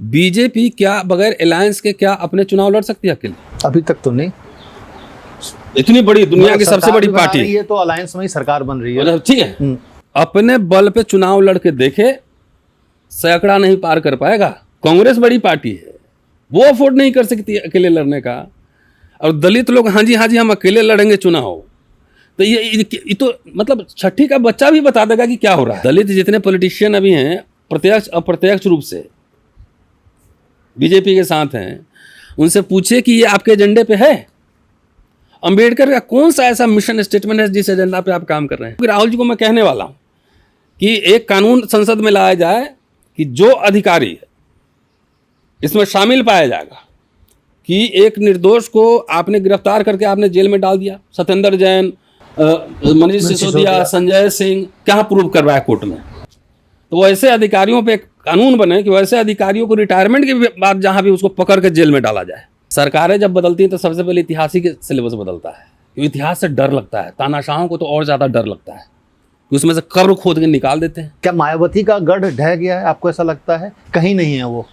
BJP क्या बगैर alliance के क्या अपने चुनाव लड़ सकती है अकेले? अभी तक तो नहीं। इतनी बड़ी दुनिया की सबसे बड़ी पार्टी है तो अलायंस में ही सरकार बन रही है, मतलब ठीक है, अपने बल पे चुनाव लड़के देखे, सैकड़ा नहीं पार कर पाएगा। कांग्रेस बड़ी पार्टी है, वो अफोर्ड नहीं कर सकती अकेले लड़ने का। और दलित लोग हाँ जी हम अकेले लड़ेंगे चुनाव, तो ये तो मतलब छठी का बच्चा भी बता देगा कि क्या हो रहा है। दलित जितने पॉलिटिशियन अभी हैं, प्रत्यक्ष अप्रत्यक्ष रूप से बीजेपी के साथ हैं, उनसे पूछे कि ये आपके एजेंडे पे है। अंबेडकर का कौन सा ऐसा मिशन स्टेटमेंट है जिस एजेंडा पे आप काम कर रहे हैं? राहुल जी को मैं कहने वाला हूं कि एक कानून संसद में लाया जाए कि जो अधिकारी इसमें शामिल पाया जाएगा कि एक निर्दोष को आपने गिरफ्तार करके आपने जेल में डाल दिया, सत्येंद्र जैन, मनीष सिसोदिया, संजय सिंह, क्या प्रूव करवाया कोर्ट में, तो वैसे अधिकारियों पे एक कानून बने कि वैसे अधिकारियों को रिटायरमेंट के बाद जहां भी उसको पकड़ के जेल में डाला जाए। सरकारें जब बदलती हैं तो सबसे पहले इतिहास ही सिलेबस बदलता है, क्योंकि इतिहास से डर लगता है। तानाशाहों को तो और ज्यादा डर लगता है कि उसमें से कब्र खोद के निकाल देते हैं। क्या मायावती का गढ़ ढह गया है, आपको ऐसा लगता है? कहीं नहीं है वो,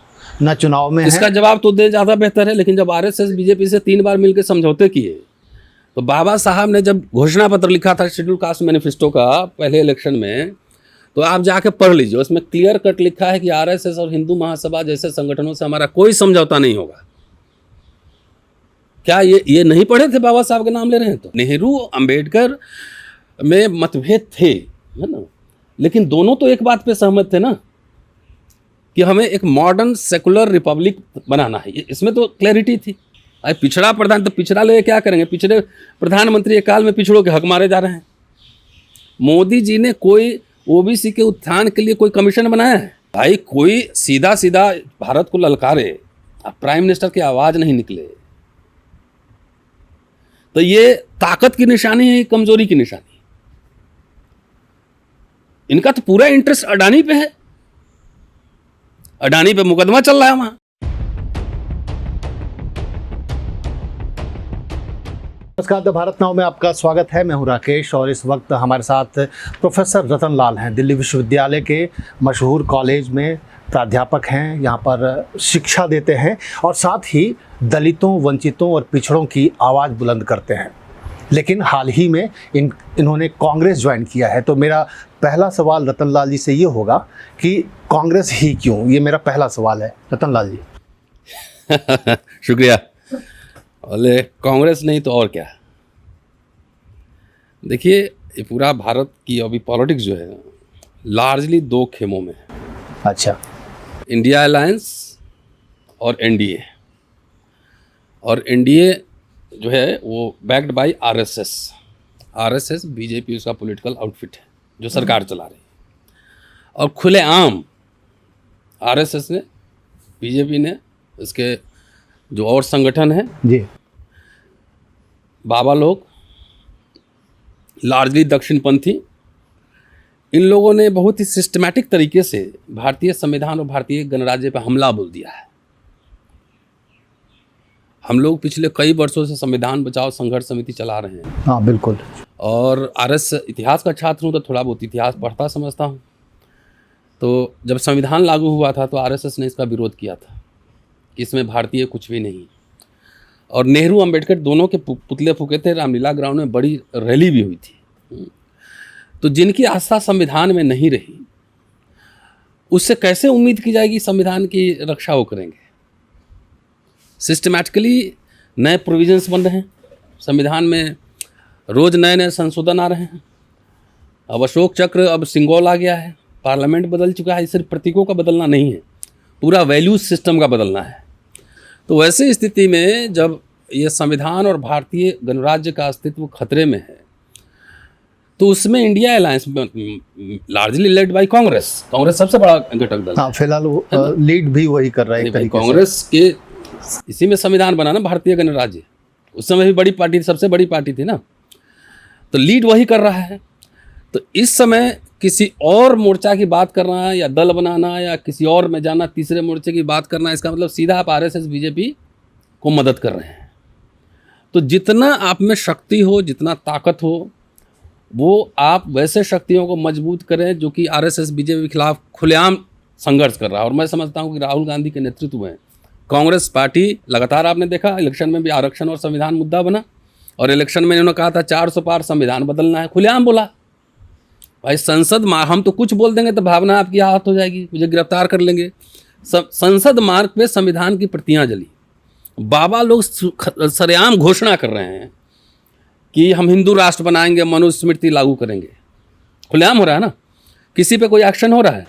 ना चुनाव में इसका जवाब तो दे ज्यादा बेहतर है। लेकिन जब आरएसएस बीजेपी से 3 बार मिलकर समझौते किए, तो बाबा साहब ने जब घोषणा पत्र लिखा था शेड्यूल कास्ट मैनिफेस्टो का पहले इलेक्शन में, तो आप जाके पढ़ लीजिए, उसमें क्लियर कट लिखा है कि आरएसएस और हिंदू महासभा जैसे संगठनों से हमारा कोई समझौता नहीं होगा। क्या ये नहीं पढ़े थे? बाबा साहब के नाम ले रहे हैं। तो नेहरू अंबेडकर में मतभेद थे, है ना, लेकिन दोनों तो एक बात पे सहमत थे ना कि हमें एक मॉडर्न सेकुलर रिपब्लिक बनाना है। इसमें तो क्लैरिटी थी। अरे पिछड़ा प्रधान, तो पिछड़ा ले क्या करेंगे? पिछड़े प्रधानमंत्री एक काल में पिछड़ों के हक मारे जा रहे हैं। मोदी जी ने कोई ओबीसी के उत्थान के लिए कोई कमीशन बनाया है? भाई कोई सीधा सीधा भारत को ललकारे, प्राइम मिनिस्टर की आवाज नहीं निकले, तो ये ताकत की निशानी है, कमजोरी की निशानी। इनका तो पूरा इंटरेस्ट अडानी पे है, अडानी पे मुकदमा चल रहा है वहां। नमस्कार, द भारत नाउ में आपका स्वागत है। मैं हूं राकेश और इस वक्त हमारे साथ प्रोफेसर रतन लाल हैं। दिल्ली विश्वविद्यालय के मशहूर कॉलेज में प्राध्यापक हैं, यहाँ पर शिक्षा देते हैं और साथ ही दलितों, वंचितों और पिछड़ों की आवाज़ बुलंद करते हैं। लेकिन हाल ही में इन्होंने कांग्रेस ज्वाइन किया है। तो मेरा पहला सवाल रतन लाल जी से ये होगा कि कांग्रेस ही क्यों? ये मेरा पहला सवाल है रतन लाल जी। शुक्रिया। बोले कांग्रेस नहीं तो और क्या? देखिए, ये पूरा भारत की अभी पॉलिटिक्स जो है लार्जली 2 खेमों में है। अच्छा। इंडिया अलायंस और एनडीए। और एनडीए जो है वो backed by RSS. RSS BJP उसका पॉलिटिकल आउटफिट है जो सरकार चला रही है। और खुलेआम आरएसएस ने, बीजेपी ने, इसके जो और संगठन है जी, बाबा लोग, लार्जली दक्षिणपंथी, इन लोगों ने बहुत ही सिस्टमैटिक तरीके से भारतीय संविधान और भारतीय गणराज्य पर हमला बोल दिया है। हम लोग पिछले कई वर्षों से संविधान बचाओ संघर्ष समिति चला रहे हैं। हाँ बिल्कुल। और इतिहास का छात्र हूँ तो थोड़ा बहुत इतिहास पढ़ता समझता हूँ। तो जब संविधान लागू हुआ था तो आरएसएस ने इसका विरोध किया था कि इसमें भारतीय कुछ भी नहीं। और नेहरू अंबेडकर दोनों के पुतले फूके थे, रामलीला ग्राउंड में बड़ी रैली भी हुई थी। तो जिनकी आस्था संविधान में नहीं रही, उससे कैसे उम्मीद की जाएगी संविधान की रक्षा वो करेंगे? सिस्टमैटिकली नए प्रोविजंस बन रहे हैं संविधान में, रोज नए नए संशोधन आ रहे हैं। अब अशोक चक्र, अब सिंगोल आ गया है, पार्लियामेंट बदल चुका है। सिर्फ प्रतीकों का बदलना नहीं है, पूरा वैल्यूज सिस्टम का बदलना है। तो वैसे स्थिति में जब ये संविधान और भारतीय गणराज्य का अस्तित्व खतरे में है, तो उसमें India alliance largely led by Congress सबसे बड़ा घटक दल। हाँ, फिलहाल वो लीड भी वही कर रहा है कांग्रेस के, इसी में संविधान बना ना भारतीय गणराज्य। उस समय भी बड़ी पार्टी, सबसे बड़ी पार्टी थी ना, तो लीड वही कर रहा है। तो इस समय किसी और मोर्चा की बात करना या दल बनाना या किसी और में जाना, तीसरे मोर्चे की बात करना, इसका मतलब सीधा आप आरएसएस बीजेपी को मदद कर रहे हैं। तो जितना आप में शक्ति हो, जितना ताकत हो, वो आप वैसे शक्तियों को मजबूत करें जो कि आरएसएस बीजेपी के खिलाफ खुलेआम संघर्ष कर रहा है। और मैं समझता हूँ कि राहुल गांधी के नेतृत्व में कांग्रेस पार्टी लगातार, आपने देखा इलेक्शन में भी आरक्षण और संविधान मुद्दा बना, और इलेक्शन में इन्होंने कहा था 400 पार संविधान बदलना है, खुलेआम बोला। भाई संसद हम तो कुछ बोल देंगे तो भावना आपकी आहत हो जाएगी, मुझे गिरफ्तार कर लेंगे। संसद मार्ग पे संविधान की प्रतियां जली, बाबा लोग सरेआम घोषणा कर रहे हैं कि हम हिंदू राष्ट्र बनाएंगे, मनुस्मृति लागू करेंगे। खुलेआम हो रहा है ना, किसी पे कोई एक्शन हो रहा है?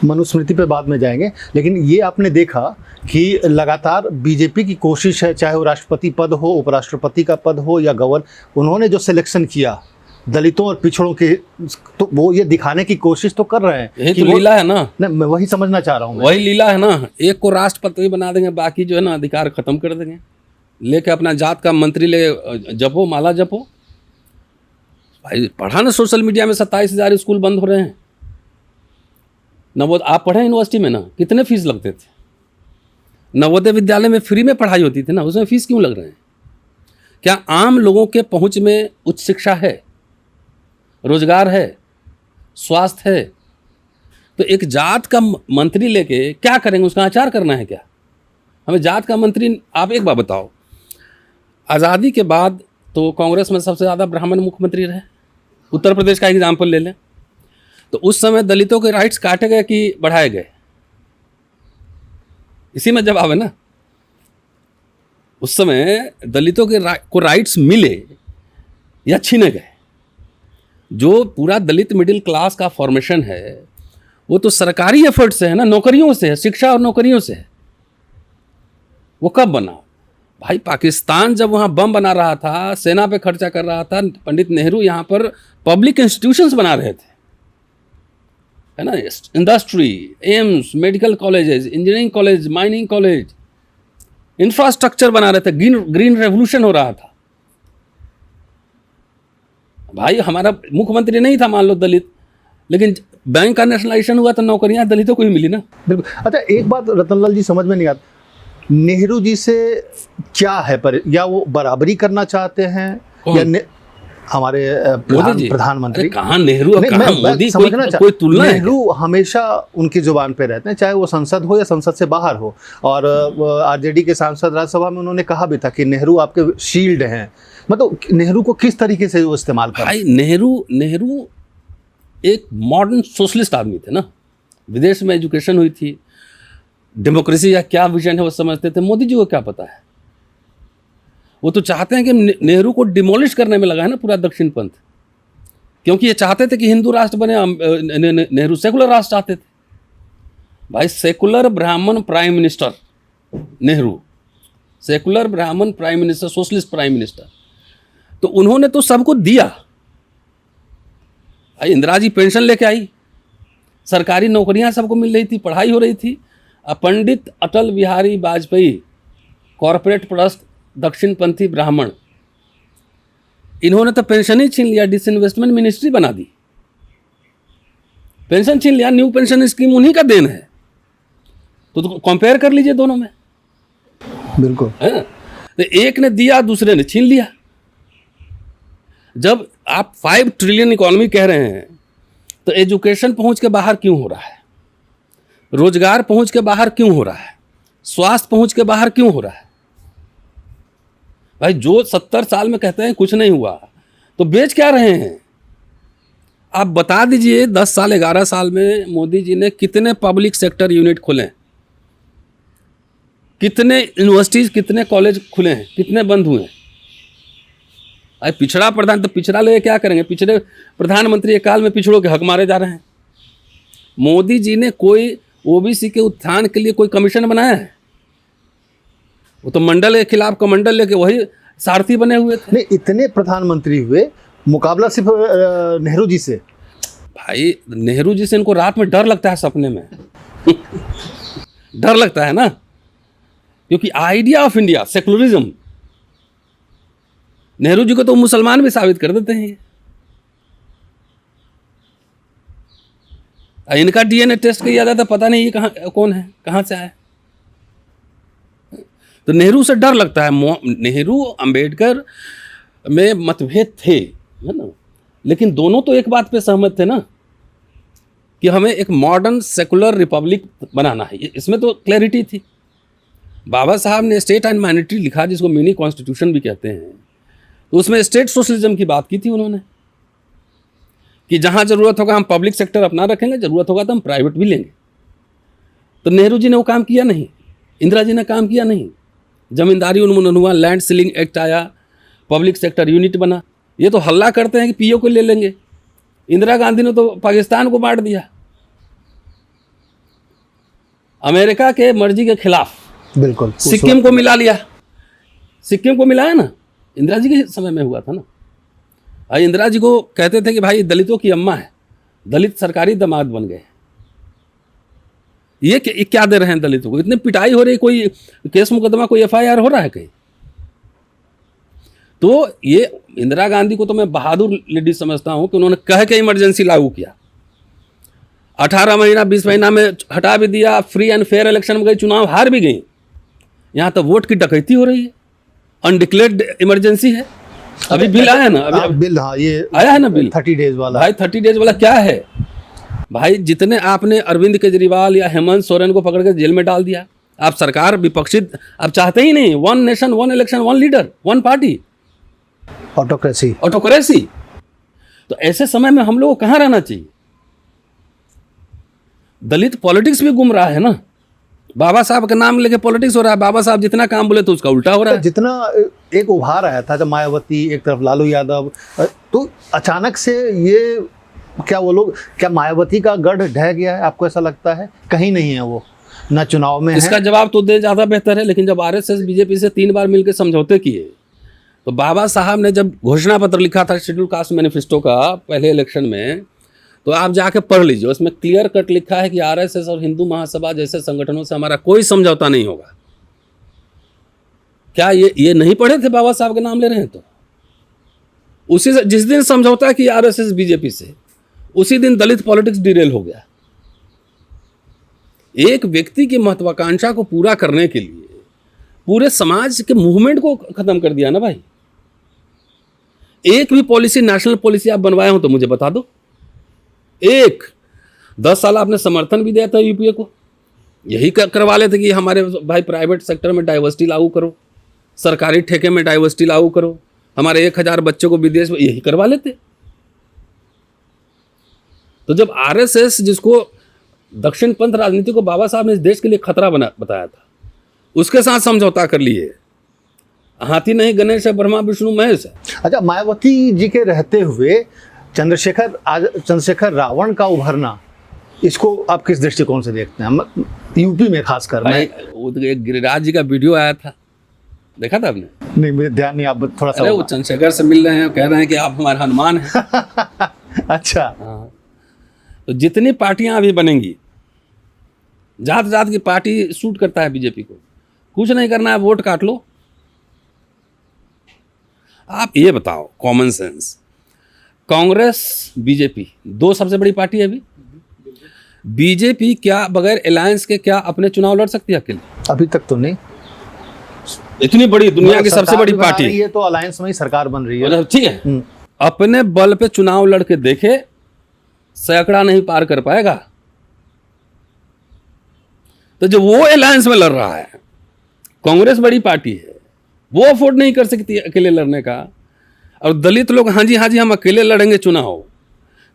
मनुस्मृति पे बाद में जाएंगे, लेकिन ये आपने देखा कि लगातार बीजेपी की कोशिश है, चाहे वो राष्ट्रपति पद हो, उपराष्ट्रपति का पद हो या गवर्नर, उन्होंने जो सिलेक्शन किया दलितों और पिछड़ों के, तो वो ये दिखाने की कोशिश तो कर रहे हैं। यही तो लीला है ना, मैं वही समझना चाह रहा हूँ। वही लीला है ना, एक को राष्ट्रपति बना देंगे, बाकी जो है ना अधिकार खत्म कर देंगे, लेके अपना जात का मंत्री ले जपो, माला जपो। भाई पढ़ा ना सोशल मीडिया में 27,000 स्कूल बंद हो रहे हैं। नवोदय आप पढ़े यूनिवर्सिटी में ना, कितने फीस लगते थे? नवोदय विद्यालय में फ्री में पढ़ाई होती थी ना, उसमें फीस क्यों लग रहे हैं? क्या आम लोगों के पहुंच में उच्च शिक्षा है, रोजगार है, स्वास्थ्य है? तो एक जात का मंत्री लेके क्या करेंगे? उसका आचार करना है क्या? हमें जात का मंत्री, आप एक बात बताओ, आज़ादी के बाद तो कांग्रेस में सबसे ज़्यादा ब्राह्मण मुख्यमंत्री रहे। उत्तर प्रदेश का एग्जाम्पल ले लें, तो उस समय दलितों के राइट्स काटे गए कि बढ़ाए गए? इसी में जवाब है ना। उस समय दलितों के को राइट्स मिले या छीने गए? जो पूरा दलित मिडिल क्लास का फॉर्मेशन है वो तो सरकारी एफर्ट से है ना, नौकरियों से है, शिक्षा और नौकरियों से है। वो कब बना? भाई पाकिस्तान जब वहाँ बम बना रहा था, सेना पे खर्चा कर रहा था, पंडित नेहरू यहाँ पर पब्लिक इंस्टीट्यूशंस बना रहे थे, है ना, industry, AIIMS, medical colleges, engineering college, mining college, infrastructure बना रहे थे, ग्रीन रेवोल्यूशन हो रहा था। भाई हमारा मुख्यमंत्री नहीं था मान लो दलित, लेकिन बैंक का नेशनलाइजेशन हुआ तो नौकरियां दलितों को ही मिली ना। बिल्कुल। अच्छा, एक बात रतनलाल जी समझ में नहीं आता, नेहरू जी से क्या है या वो बराबरी करना चाहते हैं या हमारे प्रधानमंत्री? कहाँ नेहरू और कहाँ मोदी, कोई तुलना है? नेहरू हमेशा उनकी जुबान पे रहते हैं, चाहे वो संसद हो या संसद से बाहर हो। और आरजेडी के सांसद राज्यसभा में उन्होंने कहा भी था कि नेहरू आपके शील्ड हैं। मतलब नेहरू को किस तरीके से वो इस्तेमाल कर? भाई नेहरू एक मॉडर्न सोशलिस्ट आदमी थे ना, विदेश में एजुकेशन हुई थी, डेमोक्रेसी या क्या विजन है वो समझते थे। मोदी जी को क्या पता है? वो तो चाहते हैं कि नेहरू को डिमोलिश करने में लगा है ना पूरा दक्षिण पंथ, क्योंकि ये चाहते थे कि हिंदू राष्ट्र बने, नेहरू सेकुलर राष्ट्र चाहते थे। भाई सेकुलर ब्राह्मण प्राइम मिनिस्टर नेहरू, सेकुलर ब्राह्मण prime minister, socialist prime minister, तो उन्होंने तो सबको दिया। भाई इंदिरा जी पेंशन लेके आई, सरकारी नौकरियां सबको मिल रही थी, पढ़ाई हो रही थी। पंडित अटल बिहारी वाजपेयी कॉरपोरेट प्लस दक्षिणपंथी ब्राह्मण, इन्होंने तो पेंशन ही छीन लिया, डिसइन्वेस्टमेंट मिनिस्ट्री बना दी, पेंशन छीन लिया। न्यू पेंशन स्कीम उन्हीं का देन है। तो कंपेयर कर लीजिए दोनों में। बिल्कुल है, तो एक ने दिया, दूसरे ने छीन लिया। जब आप 5 ट्रिलियन इकोनॉमी कह रहे हैं तो एजुकेशन पहुंच के बाहर क्यों हो रहा है? रोजगार पहुंच के बाहर क्यों हो रहा है? स्वास्थ्य पहुंच के बाहर क्यों हो रहा है? भाई जो 70 साल में कहते हैं कुछ नहीं हुआ, तो बेच क्या रहे हैं? आप बता दीजिए 10 साल 11 साल में मोदी जी ने कितने पब्लिक सेक्टर यूनिट खोले, कितने यूनिवर्सिटीज, कितने कॉलेज खुले हैं, कितने बंद हुए हैं? भाई पिछड़ा प्रधान, तो पिछड़ा ले क्या करेंगे? पिछड़े प्रधानमंत्री एक काल में पिछड़ों के हक मारे जा रहे हैं। मोदी जी ने कोई ओबीसी के उत्थान के लिए कोई कमीशन बनाया है? वो तो मंडल के खिलाफ कमंडल लेके वही सारथी बने हुए थे। नहीं, इतने प्रधानमंत्री हुए, मुकाबला सिर्फ नेहरू जी से। भाई नेहरू जी से इनको रात में डर लगता है, सपने में डर लगता है ना, क्योंकि idea of India secularism, Nehru ji को तो मुसलमान भी साबित कर देते हैं। इनका डीएनए टेस्ट किया जाता, पता नहीं ये कहाँ कौन है, कहाँ से आया। तो नेहरू से डर लगता है। नेहरू अंबेडकर में मतभेद थे, है ना, लेकिन दोनों तो एक बात पे सहमत थे ना कि हमें एक मॉडर्न सेकुलर रिपब्लिक बनाना है, इसमें तो क्लैरिटी थी। बाबा साहब ने स्टेट एंड माइनॉरिटी लिखा, जिसको मिनी कॉन्स्टिट्यूशन भी कहते हैं, तो उसमें स्टेट सोशलिज्म की बात की थी उन्होंने कि जहां जरूरत होगा हम पब्लिक सेक्टर अपना रखेंगे, जरूरत होगा तो हम प्राइवेट भी लेंगे। तो नेहरू जी ने वो काम किया नहीं, इंदिरा जी ने काम किया नहीं। जमींदारी उन्मूलन हुआ, लैंड सीलिंग एक्ट आया, पब्लिक सेक्टर यूनिट बना। ये तो हल्ला करते हैं कि पीओ को ले लेंगे। इंदिरा गांधी ने तो पाकिस्तान को बांट दिया अमेरिका के मर्जी के खिलाफ। बिल्कुल। सिक्किम को मिला लिया, सिक्किम को मिलाया ना, इंदिरा जी के समय में हुआ था ना। इंदिरा जी को कहते थे कि भाई दलितों की अम्मा है, दलित सरकारी दामाद बन गए। ये क्या दे रहे हैं दलितों को? इतनी पिटाई हो रही, कोई केस मुकदमा, कोई एफआईआर हो रहा है कहीं? तो ये इंदिरा गांधी को तो मैं बहादुर लेडी समझता हूं कि उन्होंने कह के इमरजेंसी लागू किया। 18 महीना 20 महीना में हटा भी दिया, फ्री एंड फेयर इलेक्शन में गई, चुनाव हार भी गई। यहां तो वोट की डकैती हो रही है, अनडिक्लेयर्ड इमरजेंसी है। अभी बिल आया ना, अभी बिल, हाँ ये आया है ना बिल 30 डेज वाला। भाई 30 डेज वाला क्या है भाई? जितने आपने अरविंद केजरीवाल या हेमंत सोरेन को पकड़ के जेल में डाल दिया, आप सरकार विपक्षी आप चाहते ही नहीं। 1 nation 1 election 1 leader 1 party, autocracy. तो ऐसे समय में हम लोग को कहां रहना चाहिए? दलित पॉलिटिक्स भी गुम रहा है ना। बाबा साहब का नाम लेके पॉलिटिक्स हो रहा है। बाबा साहब जितना काम बोले तो उसका उल्टा हो रहा है। जितना एक उभार आया था, जब मायावती एक तरफ लालू यादव, तो अचानक से ये क्या वो लोग, क्या मायावती का गढ़ ढह गया है? आपको ऐसा लगता है? कहीं नहीं है वो, ना चुनाव में इसका है। जवाब तो दे ज्यादा बेहतर है। लेकिन जब आरएसएस बीजेपी से 3 बार मिलकर समझौते किए, तो बाबा साहब ने जब घोषणा पत्र लिखा था शेड्यूल कास्ट मैनिफेस्टो का पहले इलेक्शन में, तो आप जाके पढ़ लीजिए, उसमें क्लियर कट लिखा है कि आरएसएस और हिंदू महासभा जैसे संगठनों से हमारा कोई समझौता नहीं होगा। क्या ये नहीं पढ़े थे? बाबा साहब के नाम ले रहे हैं तो उसी से जिस दिन समझौता किया आरएसएस बीजेपी से, उसी दिन दलित पॉलिटिक्स डिरेल हो गया। एक व्यक्ति की महत्वाकांक्षा को पूरा करने के लिए पूरे समाज के मूवमेंट को खत्म कर दिया ना भाई। एक भी पॉलिसी, नेशनल पॉलिसी आप बनवाए हो तो मुझे बता दो। 10 साल आपने समर्थन भी दिया था यूपीए को, यही करवा लेते कि हमारे भाई प्राइवेट सेक्टर में डाइवर्सिटी लागू करो, सरकारी ठेके में डाइवर्सिटी लागू करो, हमारे 1000 बच्चों को विदेश में, यही करवा लेते। तो जब आरएसएस, जिसको दक्षिण पंथ राजनीति को बाबा साहब ने इस देश के लिए खतरा बताया था, उसके साथ समझौता कर लिए। हाथी नहीं गणेश है, ब्रह्मा विष्णु महेश है। अच्छा, मायावती जी के रहते हुए चंद्रशेखर रावण का उभरना, इसको आप किस दृष्टिकोण से देखते हैं? यूपी में खासकर। एक गिरिराज जी का वीडियो आया था, देखा था आपने? नहीं, मुझे ध्यान नहीं, आप थोड़ा सा। अरे वो चंद्रशेखर से मिल रहे हैं, कह रहे हैं कि आप हमारे हनुमान हैं। अच्छा। हाँ, तो जितनी पार्टियां अभी बनेंगी, जात जात की पार्टी सूट करता है बीजेपी को, कुछ नहीं करना है, वोट काट लो। आप ये बताओ, कॉमन सेंस, कांग्रेस बीजेपी 2 सबसे बड़ी पार्टी है अभी। बीजेपी क्या बगैर अलायंस के क्या अपने चुनाव लड़ सकती है अकेले? अभी तक तो नहीं। इतनी बड़ी दुनिया की सबसे बड़ी पार्टी है, ये तो अलायंस में ही सरकार बन रही है। ठीक है, अपने बल पे चुनाव लड़के देखे, सैकड़ा नहीं पार कर पाएगा। तो जो वो अलायंस में लड़ रहा है, कांग्रेस बड़ी पार्टी है, वो अफोर्ड नहीं कर सकती अकेले लड़ने का। और दलित लोग हाँ जी हम अकेले लड़ेंगे चुनाव,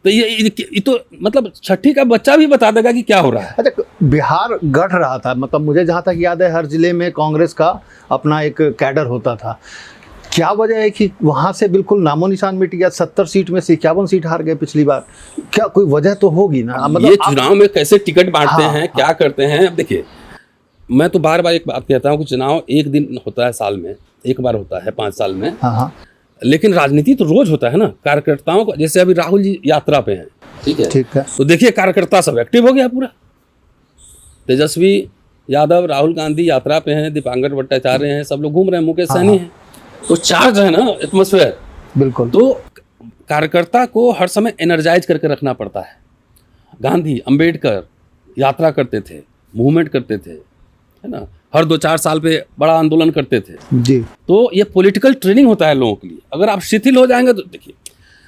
तो ये तो मतलब छठी का बच्चा भी बता देगा कि क्या हो रहा है। अच्छा, बिहार गढ़ रहा था, मतलब मुझे जहाँ तक याद है हर जिले में कांग्रेस का अपना एक कैडर होता था। क्या वजह है कि वहाँ से बिल्कुल नामो निशान मिट गया? 70 सीट में से 51 सीट हार गए पिछली बार। क्या कोई वजह तो होगी ना? मतलब ये चुनाव में कैसे टिकट बांटते हैं, क्या करते हैं? अब देखिए, मैं तो बार बार एक बात कहता हूँ कि चुनाव एक दिन होता है, साल में एक बार होता है, 5 साल में। लेकिन राजनीति तो रोज होता है ना। कार्यकर्ताओं को, जैसे अभी राहुल जी यात्रा पे हैं, ठीक है, तो देखिए कार्यकर्ता सब एक्टिव हो गया पूरा। तेजस्वी यादव, राहुल गांधी यात्रा पे हैं, दीपांकर भट्टाचार्य हैं, सब लोग घूम रहे हैं, मुकेश सहनी हैं। तो चार्ज है ना एटमॉस्फेयर। बिल्कुल। तो कार्यकर्ता को हर समय एनर्जाइज करके रखना पड़ता है। गांधी, अंबेडकर यात्रा करते थे, मूवमेंट करते थे, है ना, हर 2-4 साल पे बड़ा आंदोलन करते थे जी। तो ये पॉलिटिकल ट्रेनिंग होता है लोगों के लिए। अगर आप शिथिल हो जाएंगे तो देखिए,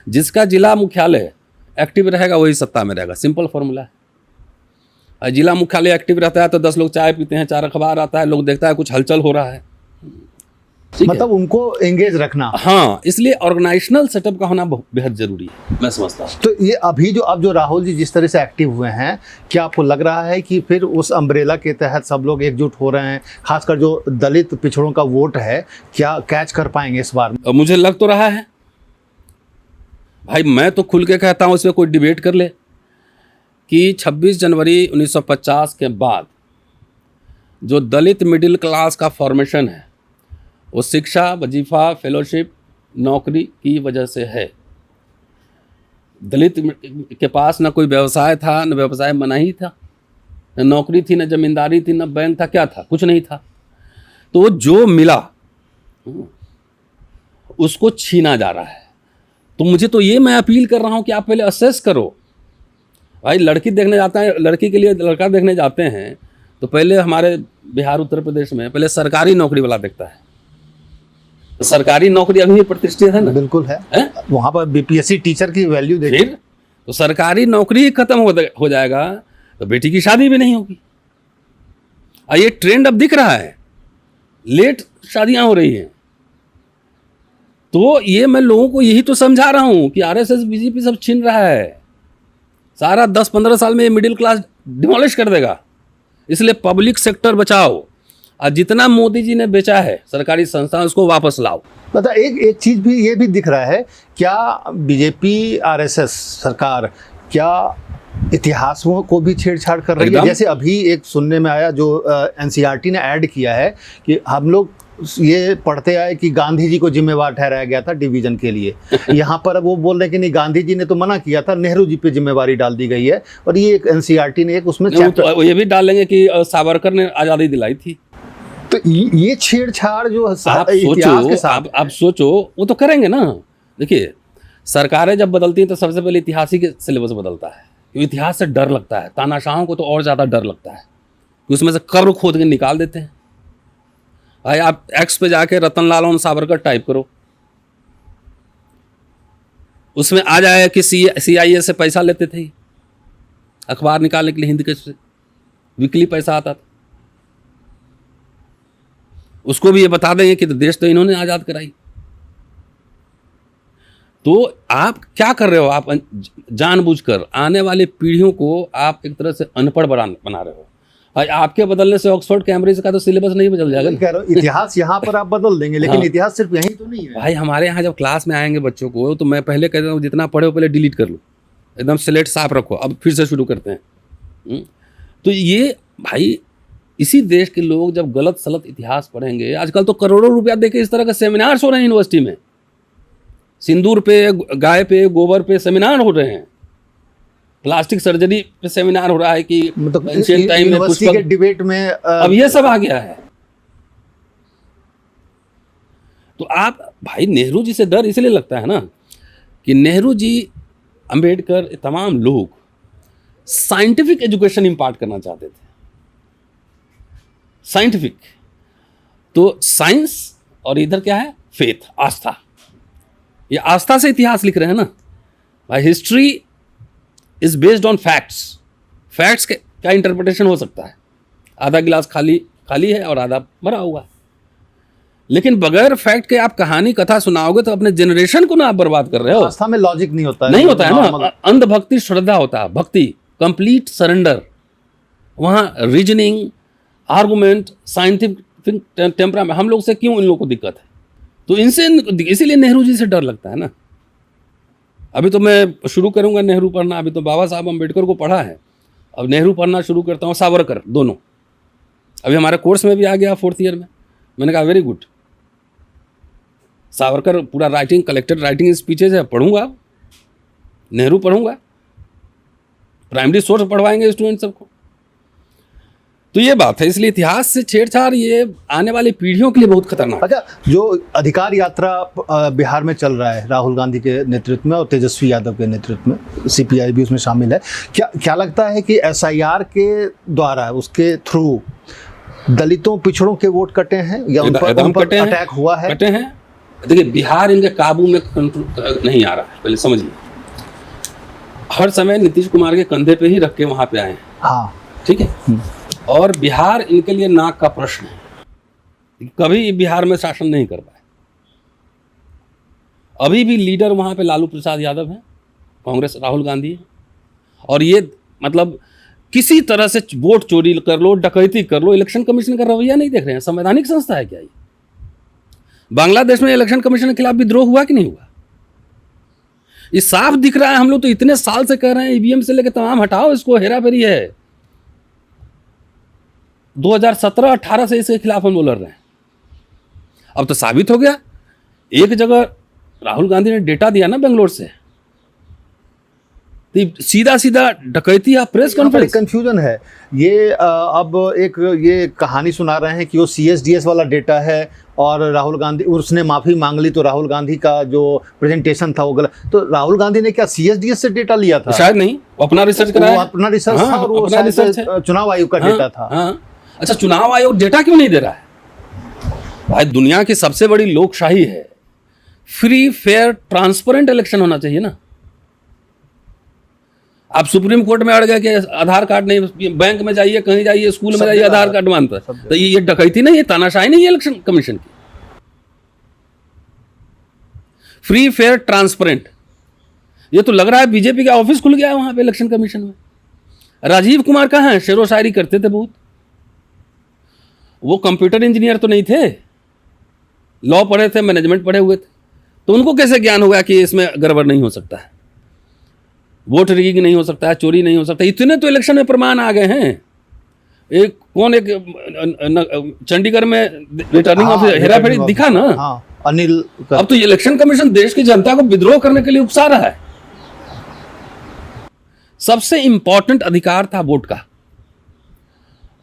जिसका जिला मुख्यालय एक्टिव रहेगा वही सत्ता में रहेगा, सिंपल फॉर्मूला है। और जिला मुख्यालय एक्टिव रहता है तो 10 लोग चाय पीते हैं, 4 अखबार आता है, लोग देखता है कुछ हलचल हो रहा है। मतलब उनको एंगेज रखना। हाँ, इसलिए ऑर्गेनाइजेशनल सेटअप का होना बेहद जरूरी है, मैं समझता हूँ। तो ये अभी जो अब जो राहुल जी जिस तरह से एक्टिव हुए हैं, क्या आपको लग रहा है कि फिर उस अम्ब्रेला के तहत सब लोग एकजुट हो रहे हैं, खासकर जो दलित पिछड़ों का वोट है, क्या कैच कर पाएंगे इस बार? मुझे लग तो रहा है भाई, मैं तो खुल के कहता हूँ, इसमें कोई डिबेट कर ले कि 26 जनवरी 1950 के बाद जो दलित मिडिल क्लास का फॉर्मेशन है वो शिक्षा, वजीफा, फेलोशिप, नौकरी की वजह से है। दलित के पास ना कोई व्यवसाय था, न व्यवसाय मनाही था, न नौकरी थी, न जमींदारी थी, न बैंक था, क्या था? कुछ नहीं था। तो वो जो मिला उसको छीना जा रहा है। तो मुझे तो ये मैं अपील कर रहा हूँ कि आप पहले असेस करो। भाई लड़की देखने जाते हैं, लड़की के लिए लड़का देखने जाते हैं तो पहले हमारे बिहार उत्तर प्रदेश में पहले सरकारी नौकरी वाला देखता है। तो सरकारी नौकरी अभी प्रतिष्ठित है ना? बिल्कुल है, वहाँ पर बीपीएससी टीचर की वैल्यू देखिए। फिर तो सरकारी नौकरी ही खत्म हो जाएगा तो बेटी की शादी भी नहीं होगी। और ये ट्रेंड अब दिख रहा है, लेट शादियां हो रही हैं। तो ये मैं लोगों को यही तो समझा रहा हूं कि आरएसएस बीजेपी सब छीन रहा है, सारा 10-15 साल में ये मिडिल क्लास डिमोलिश कर देगा। इसलिए पब्लिक सेक्टर बचाओ और जितना मोदी जी ने बेचा है सरकारी संस्थान उसको वापस लाओ। मतलब एक चीज भी ये भी दिख रहा है, क्या बीजेपी आरएसएस सरकार क्या इतिहासों को भी छेड़छाड़ कर रही है? जैसे अभी एक सुनने में आया जो एनसीईआरटी ने ऐड किया है कि हम लोग ये पढ़ते आए कि गांधी जी को जिम्मेवार ठहराया गया था डिवीजन के लिए। यहाँ पर वो बोल रहे हैं कि नहीं, गांधी जी ने तो मना किया था, नेहरू जी पे जिम्मेवारी डाल दी गई है। और ये एक एनसीईआरटी ने एक उसमें तो ये भी डालेंगे कि सावरकर ने आज़ादी दिलाई थी। तो ये छेड़छाड़ जो आप इतिहास के साथ आप सोचो, वो तो करेंगे ना। देखिए, सरकारें जब बदलती हैं तो सबसे पहले इतिहास ही के सिलेबस बदलता है। क्योंकि इतिहास से डर लगता है, तानाशाहों को तो और ज़्यादा डर लगता है कि उसमें से कब्र खोद के निकाल देते हैं। भाई आप एक्स पे जाके रतनलाल और सावरकर टाइप करो, उसमें आ जाएगा कि CIA से पैसा लेते थे, अखबार निकालने के लिए हिंद के वीकली पैसा आता था। उसको भी ये बता देंगे कि देश तो इन्होंने आज़ाद कराई। तो आप क्या कर रहे हो? आप जानबूझकर आने वाली पीढ़ियों को आप एक तरह से अनपढ़ बना रहे हो। भाई आपके बदलने से ऑक्सफोर्ड कैम्ब्रिज का तो सिलेबस नहीं बदल जाएगा। कह रहा हूं, इतिहास यहाँ पर आप बदल देंगे, लेकिन हाँ। इतिहास सिर्फ यही तो नहीं है भाई हमारे यहाँ जब क्लास में आएंगे बच्चों को तो मैं पहले कहता हूँ जितना पढ़े हो पहले डिलीट कर लो, एकदम स्लेट साफ रखो, अब फिर से शुरू करते हैं। तो ये भाई इसी देश के लोग जब गलत सलत इतिहास पढ़ेंगे, आजकल तो करोड़ों रुपया देके इस तरह के सेमिनार्स हो रहे हैं यूनिवर्सिटी में, सिंदूर पे, गाय पे, गोबर पे सेमिनार हो रहे हैं, प्लास्टिक सर्जरी पे सेमिनार हो रहा है कि मतलब एंशिएंट टाइम में यूनिवर्सिटी के डिबेट में अब ये सब आ गया है। तो आप भाई नेहरू जी से डर इसलिए लगता है ना कि नेहरू जी, अंबेडकर, तमाम लोग साइंटिफिक एजुकेशन इंपार्ट करना चाहते थे। साइंटिफिक तो साइंस और इधर क्या है? फेथ, आस्था। ये आस्था से इतिहास लिख रहे हैं ना भाई। History is based on facts. Facts के क्या इंटरप्रिटेशन हो सकता है? आधा गिलास खाली है और आधा भरा हुआ है। लेकिन बगैर फैक्ट के आप कहानी कथा सुनाओगे तो अपने जनरेशन को ना आप बर्बाद कर रहे हो। आस्था में लॉजिक नहीं होता है, नहीं होता है ना। अंधभक्ति श्रद्धा होता है, भक्ति कंप्लीट सरेंडर। वहाँ रीजनिंग, आर्गुमेंट, साइंटिफिक टेम्परामेंट, हम लोग से क्यों इन लोगों को दिक्कत है? तो इनसे, इसीलिए नेहरू जी से डर लगता है ना। अभी तो मैं शुरू करूंगा नेहरू पढ़ना, अभी तो बाबा साहब अम्बेडकर को पढ़ा है, अब नेहरू पढ़ना शुरू करता हूँ, सावरकर, दोनों। अभी हमारे कोर्स में भी आ गया 4th ईयर में। मैंने कहा वेरी गुड, सावरकर पूरा राइटिंग, कलेक्टेड राइटिंग स्पीचेज है, पढ़ूंगा, नेहरू पढ़ूंगा, प्राइमरी सोर्स पढ़वाएंगे स्टूडेंट सबको। तो ये बात है, इसलिए इतिहास से छेड़छाड़ ये आने वाली पीढ़ियों के लिए बहुत खतरनाक है। अच्छा, जो अधिकार यात्रा बिहार में चल रहा है राहुल गांधी के नेतृत्व में और तेजस्वी यादव के नेतृत्व में, CPI भी उसमें शामिल है, क्या लगता है कि SIR के द्वारा, उसके थ्रू दलितों, पिछड़ों के वोट कटे हैं या उन पर अटैक हुआ है? कटे हैं। देखिए, बिहार इनके काबू में नहीं आ रहा है, पहले समझिए। हर समय नीतीश कुमार के कंधे पे ही रख के वहां पे आए हैं, हाँ। ठीक है। और बिहार इनके लिए नाक का प्रश्न है, कभी बिहार में शासन नहीं कर पाए। अभी भी लीडर वहां पे लालू प्रसाद यादव है, कांग्रेस राहुल गांधी है, और ये मतलब किसी तरह से वोट चोरी कर लो, डकैती कर लो, इलेक्शन कमीशन का रवैया नहीं देख रहे हैं। संवैधानिक संस्था है क्या ये? बांग्लादेश में इलेक्शन कमीशन के खिलाफ विद्रोह हुआ कि नहीं हुआ? ये साफ दिख रहा है। हम लोग तो इतने साल से कह रहे हैं ईवीएम से लेकर तमाम हटाओ इसको, हेरा फेरी है। 2017-18 से इसके खिलाफ हम लोग लड़ रहे हैं। अब तो साबित हो गया। एक जगह राहुल गांधी ने डेटा दिया ना बेंगलोर से, सीधा सीधा डकैती या प्रेस कॉन्फ्रेंस। कंफ्यूजन है ये। अब एक ये कहानी सुना रहे हैं कि वो CSDS वाला डेटा है और राहुल गांधी उसने माफी मांग ली, तो राहुल गांधी का जो प्रेजेंटेशन था वो गलत। तो राहुल गांधी ने क्या CSDS से डेटा लिया था? शायद नहीं, अपना रिसर्च कराया। वो अपना रिसर्च हाँ, था और वो अपना रिसर्च है। चुनाव आयोग का डेटा था। हाँ। अच्छा, चुनाव आयोग डेटा क्यों नहीं दे रहा है? भाई दुनिया की सबसे बड़ी लोकशाही है, फ्री फेयर ट्रांसपेरेंट इलेक्शन होना चाहिए ना। आप सुप्रीम कोर्ट में अड़ गए कि आधार कार्ड नहीं, बैंक में जाइए, कहीं जाइए, स्कूल में जाइए, आधार कार्ड मांगता है। तो ये डकैती नहीं है, तानाशाही नहीं है इलेक्शन कमीशन की। फ्री फेयर ट्रांसपेरेंट, ये तो लग रहा है बीजेपी का ऑफिस खुल गया है वहां पे इलेक्शन कमीशन में। राजीव कुमार कहाँ हैं? शेरो शायरी करते थे बहुत। वो कंप्यूटर इंजीनियर तो नहीं थे, लॉ पढ़े थे, मैनेजमेंट पढ़े हुए थे, तो उनको कैसे ज्ञान होगा कि इसमें गड़बड़ नहीं हो सकता है, वोट रिगिंग नहीं हो सकता है, चोरी नहीं हो सकता। इतने तो इलेक्शन में प्रमाण आ गए हैं। एक चंडीगढ़ में रिटर्निंग ऑफिसर हेरा फेरी दिखा ना। हाँ, अनिल अब तो इलेक्शन कमीशन देश की जनता को विद्रोह करने के लिए उकसा रहा है। सबसे इंपॉर्टेंट अधिकार था वोट का,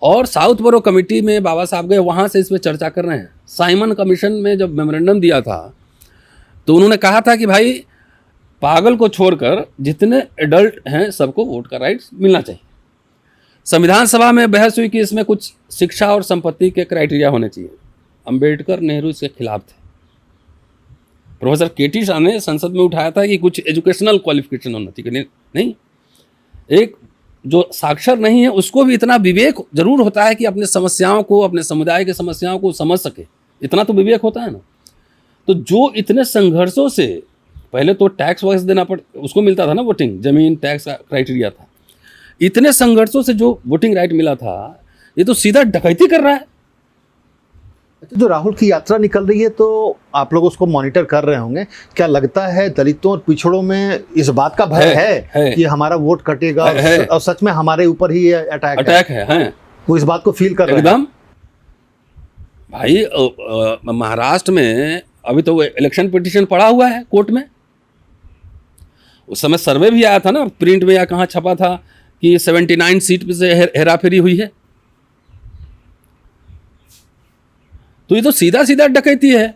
और साउथ बोरो कमेटी में बाबा साहब गए, वहां से इस पर चर्चा कर रहे हैं। साइमन कमीशन में जब मेमोरेंडम दिया था तो उन्होंने कहा था कि भाई पागल को छोड़कर जितने एडल्ट हैं सबको वोट का राइट मिलना चाहिए। संविधान सभा में बहस हुई कि इसमें कुछ शिक्षा और संपत्ति के क्राइटेरिया होने चाहिए। अंबेडकर, नेहरू इसके खिलाफ थे। प्रोफेसर केटी शाह ने संसद में उठाया था कि कुछ एजुकेशनल क्वालिफिकेशन होना चाहिए। नहीं, एक जो साक्षर नहीं है उसको भी इतना विवेक जरूर होता है कि अपने समस्याओं को, अपने समुदाय की समस्याओं को समझ सके, इतना तो विवेक होता है ना। तो जो इतने संघर्षों से, पहले तो टैक्स वैक्स देना उसको मिलता था ना, वोटिंग, जमीन टैक्स का क्राइटेरिया था। इतने संघर्षों से जो वोटिंग राइट मिला था, ये तो सीधा डकैती कर रहा है। जो राहुल की यात्रा निकल रही है तो आप लोग उसको मॉनिटर कर रहे होंगे, क्या लगता है दलितों और पिछड़ों में इस बात का भय है कि हमारा वोट कटेगा और सच में हमारे ऊपर ही ये अटैक है? वो इस बात को फील कर रहे हैं एकदम। भाई महाराष्ट्र में अभी तो इलेक्शन पिटीशन पड़ा हुआ है कोर्ट में। उस समय सर्वे भी आया था ना, प्रिंट में या कहाँ छपा था कि 79 सीट पे से हेराफेरी हुई है। तो ये तो सीधा सीधा डकैती है।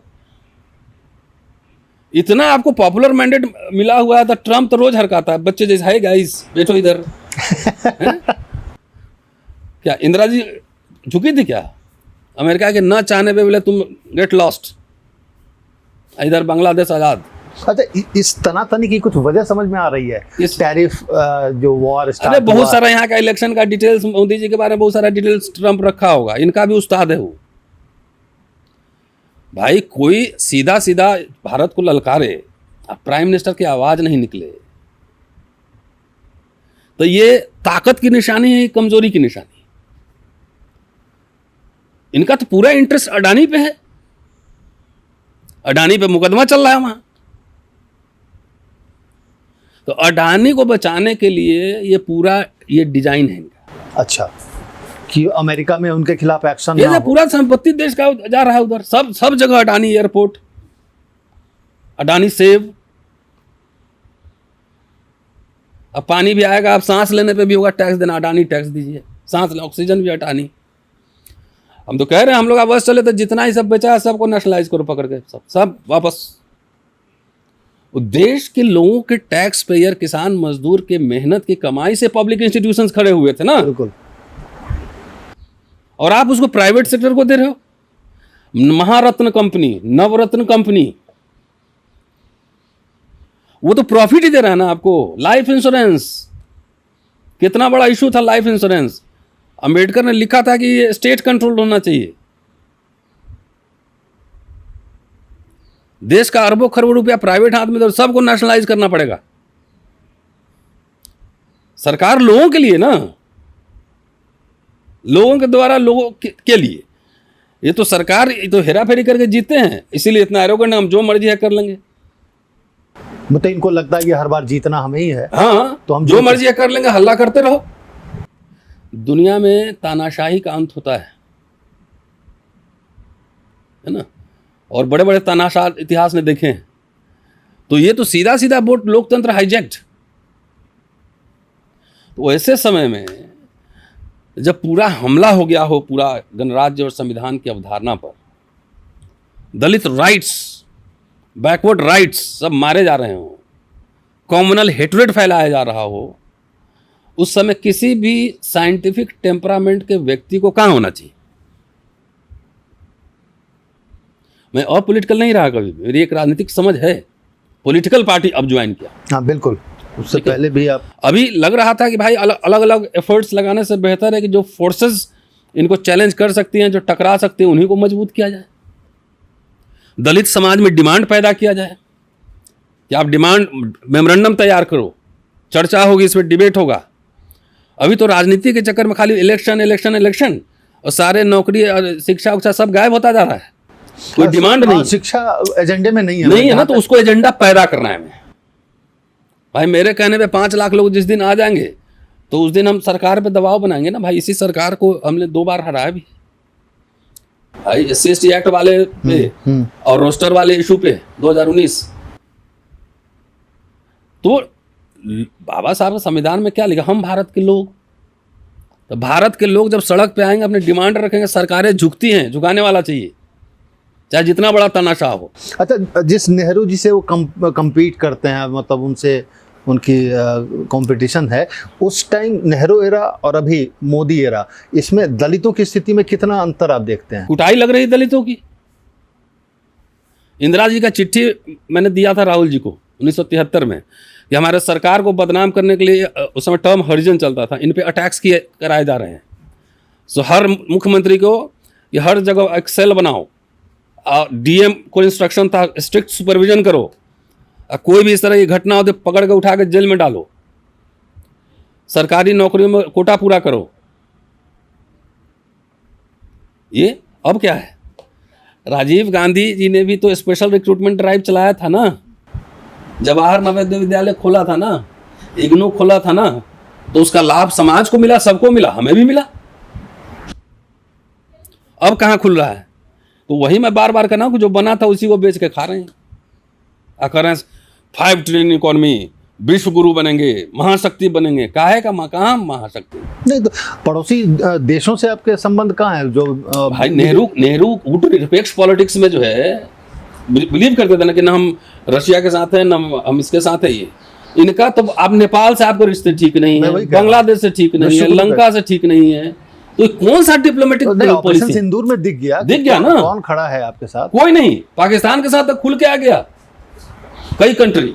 इतना आपको पॉपुलर मैंडेट मिला हुआ था, ट्रम्प तो रोज हरकाता है बच्चे जैसे, हाय गाइस बैठो इधर। क्या इंदिरा जी झुकी थी क्या? अमेरिका के न चाहने पे बोले तुम गेट लॉस्ट, इधर बांग्लादेश आजाद। अच्छा, इस तनातनी की कुछ वजह समझ में आ रही है? इस टैरिफ जो वॉर स्टार्ट, अरे बहुत सारा यहाँ का इलेक्शन का डिटेल्स, मोदी जी के बारे में बहुत सारा डिटेल्स ट्रम्प रखा होगा, इनका भी उस्ताद है वो। भाई कोई सीधा सीधा भारत को ललकारे, अब प्राइम मिनिस्टर की आवाज नहीं निकले, तो ये ताकत की निशानी है, कमजोरी की निशानी। इनका तो पूरा इंटरेस्ट अडानी पे है, अडानी पे मुकदमा चल रहा है वहां। तो अडानी को बचाने के लिए ये पूरा ये डिजाइन है इनका। अच्छा, कि अमेरिका में उनके खिलाफ एक्शन ये पूरा संपत्ति देश का जा रहा है उधर, सब जगह अडानी एयरपोर्ट, अडानी सेव। अब पानी भी आएगा, आप सांस लेने पे भी होगा टैक्स देना, अडानी टैक्स दीजिए, सांस ले, ऑक्सीजन भी अडानी। हम तो कह रहे हैं हम लोग अब बस चले तो जितना ही सब बेचा है सबको नेशनलाइज करो पकड़ के, सब वापस। देश के लोगों के टैक्स पेयर, किसान मजदूर के मेहनत की कमाई से पब्लिक इंस्टीट्यूशंस खड़े हुए थे ना। बिल्कुल। और आप उसको प्राइवेट सेक्टर को दे रहे हो। महारत्न कंपनी, नवरत्न कंपनी, वो तो प्रॉफिट ही दे रहा है ना आपको। लाइफ इंश्योरेंस, कितना बड़ा इशू था लाइफ इंश्योरेंस। अंबेडकर ने लिखा था कि ये स्टेट कंट्रोल होना चाहिए। देश का अरबों खरबों रुपया प्राइवेट हाथ में, तो सबको नेशनलाइज करना पड़ेगा। सरकार लोगों के लिए ना, लोगों के द्वारा लोगों के लिए। ये तो सरकार ये तो हेरा फेरी करके जीते हैं, इसीलिए इतना एरोगेंट, हम जो मर्जी है कर लेंगे। मतलब इनको लगता है कि हर बार जीतना हमें ही है। हाँ, तो हम जो मर्जी है कर लेंगे, हल्ला करते रहो। दुनिया में तानाशाही का अंत होता है ना, और बड़े बड़े तानाशाह इतिहास ने देखे हैं। तो ये तो सीधा सीधा वोट लोकतंत्र हाईजैक्ट। तो ऐसे समय में जब पूरा हमला हो गया हो पूरा गणराज्य और संविधान की अवधारणा पर, दलित राइट्स, बैकवर्ड राइट्स सब मारे जा रहे हो, कॉम्युनल हेट्रेड फैलाया जा रहा हो, उस समय किसी भी साइंटिफिक टेम्परामेंट के व्यक्ति को कहाँ होना चाहिए। मैं और पॉलिटिकल नहीं रहा कभी, मेरी एक राजनीतिक समझ है, पॉलिटिकल पार्टी अब ज्वाइन किया। हाँ बिल्कुल, उससे पहले भी आप अभी लग रहा था कि भाई अलग अलग एफर्ट्स लगाने से बेहतर है कि जो फोर्सेस इनको चैलेंज कर सकती हैं, जो टकरा सकती हैं, उन्हीं को मजबूत किया जाए। दलित समाज में डिमांड पैदा किया जाए कि आप डिमांड मेमोरेंडम तैयार करो, चर्चा होगी, इस पर डिबेट होगा। अभी तो राजनीति के चक्कर में खाली इलेक्शन इलेक्शन इलेक्शन, और सारे नौकरी और शिक्षा उक्षा सब गायब होता जा रहा है। कोई डिमांड नहीं, शिक्षा एजेंडे में नहीं है, नहीं है ना, तो उसको एजेंडा पैदा करना है। भाई मेरे कहने पे 5 लाख लोग जिस दिन आ जाएंगे तो उस दिन हम सरकार पे दबाव बनाएंगे ना। भाई इसी सरकार को हमने 2 बार हराया भी भाई, SC/ST एक्ट वाले पे और रोस्टर वाले इशू पे 2019। तो बाबा साहब का संविधान में क्या लिखा, हम भारत के लोग। तो भारत के लोग जब सड़क पे आएंगे, अपने डिमांड रखेंगे, सरकारें झुकती हैं, झुकाने वाला चाहिए, चाहे जितना बड़ा तनाशा हो। अच्छा, जिस नेहरू जी से वो compete करते हैं, मतलब उनसे उनकी कंपटीशन है, उस टाइम नेहरू एरा और अभी मोदी एरा, इसमें दलितों की स्थिति में कितना अंतर आप देखते हैं? कुटाई लग रही दलितों की। इंदिरा जी का चिट्ठी मैंने दिया था राहुल जी को 1973 में कि हमारे सरकार को बदनाम करने के लिए, उस समय टर्म हरिजन चलता था, इन पे अटैक्स किए कराए जा रहे हैं। सो हर मुख्यमंत्री को ये हर जगह एक सेल बनाओ, DM को इंस्ट्रक्शन था स्ट्रिक्ट सुपरविजन करो, कोई भी इस तरह की घटना हो तो पकड़ के उठा के जेल में डालो, सरकारी नौकरियों में कोटा पूरा करो। ये अब क्या है, राजीव गांधी जी ने भी तो स्पेशल रिक्रूटमेंट ड्राइव चलाया था ना, जवाहर नवोदय विद्यालय खोला था ना, इग्नू खोला था ना, तो उसका लाभ समाज को मिला, सबको मिला, हमें भी मिला। अब कहाँ खुल रहा है? तो वही मैं बार बार कहना हूं कि जो बना था उसी को बेच के खा रहे हैं। अकरेंस 5 ट्रिलियन इकोनॉमी, विश्व गुरु बनेंगे, महाशक्ति बनेंगे, काहे का कहाँ महाशक्ति? नहीं तो पड़ोसी देशों से आपके संबंध कहाँ है? जो भाई नेहरू गुट निरपेक्ष पॉलिटिक्स में जो है बिलीव करते थे ना कि ना हम रशिया के साथ हैं ना हम इसके साथ है। ये इनका तो आप नेपाल से आपको रिश्ते ठीक नहीं है, बांग्लादेश से ठीक नहीं है, लंका से ठीक नहीं है, तो कौन सा डिप्लोमेटिक पॉलिसी? सिंदूर में दिख गया ना, कौन खड़ा है आपके साथ? कोई नहीं। पाकिस्तान के साथ तो खुल के आ गया, कई कंट्री,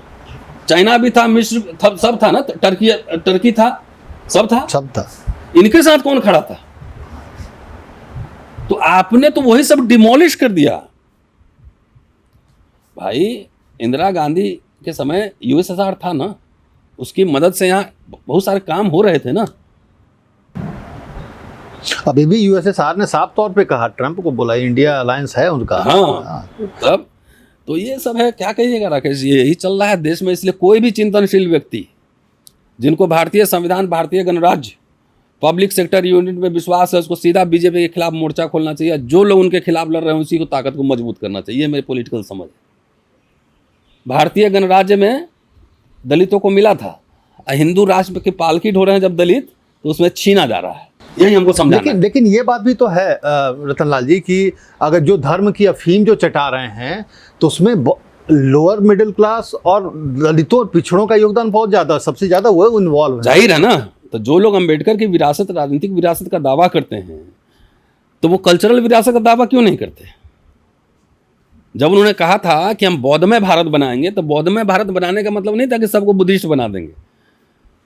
चाइना भी था, मिस्र सब था ना, टर्की था, सब था। इनके साथ कौन खड़ा था? तो आपने तो वही सब डिमोलिश कर दिया। भाई इंदिरा गांधी के समय USSR था ना, उसकी मदद से यहाँ बहुत सारे काम हो रहे थे ना। अभी भी USSR ने साफ तौर पे कहा, ट्रंप को बोला इंडिया अलायंस है उनका। हाँ, तब तो ये सब है, क्या कहिएगा राकेश, यही चल रहा है देश में। इसलिए कोई भी चिंतनशील व्यक्ति जिनको भारतीय संविधान, भारतीय गणराज्य, पब्लिक सेक्टर यूनिट में विश्वास है, उसको सीधा बीजेपी के खिलाफ मोर्चा खोलना चाहिए। जो लोग उनके खिलाफ लड़ रहे हैं उसी को ताकत को मजबूत करना चाहिए। मेरी पॉलिटिकल समझ। भारतीय गणराज्य में दलितों को मिला था, हिंदू राष्ट्र की पालकी ढो रहे हैं जब दलित, तो उसमें छीना जा रहा है। यही हमको समझाना। लेकिन ये बात भी तो है रतनलाल जी कि अगर जो धर्म की अफीम जो चटा रहे हैं तो उसमें लोअर मिडिल क्लास और दलितों और पिछड़ों का योगदान बहुत ज्यादा, सबसे ज्यादा वो इन्वॉल्व है। जाहिर है ना। तो जो लोग अंबेडकर की विरासत, राजनीतिक विरासत का दावा करते हैं, तो वो कल्चरल विरासत का दावा क्यों नहीं करते? जब उन्होंने कहा था कि हम बौद्धमय भारत बनाएंगे, तो बौद्धमय भारत बनाने का मतलब नहीं था कि सबको बुद्धिस्ट बना देंगे।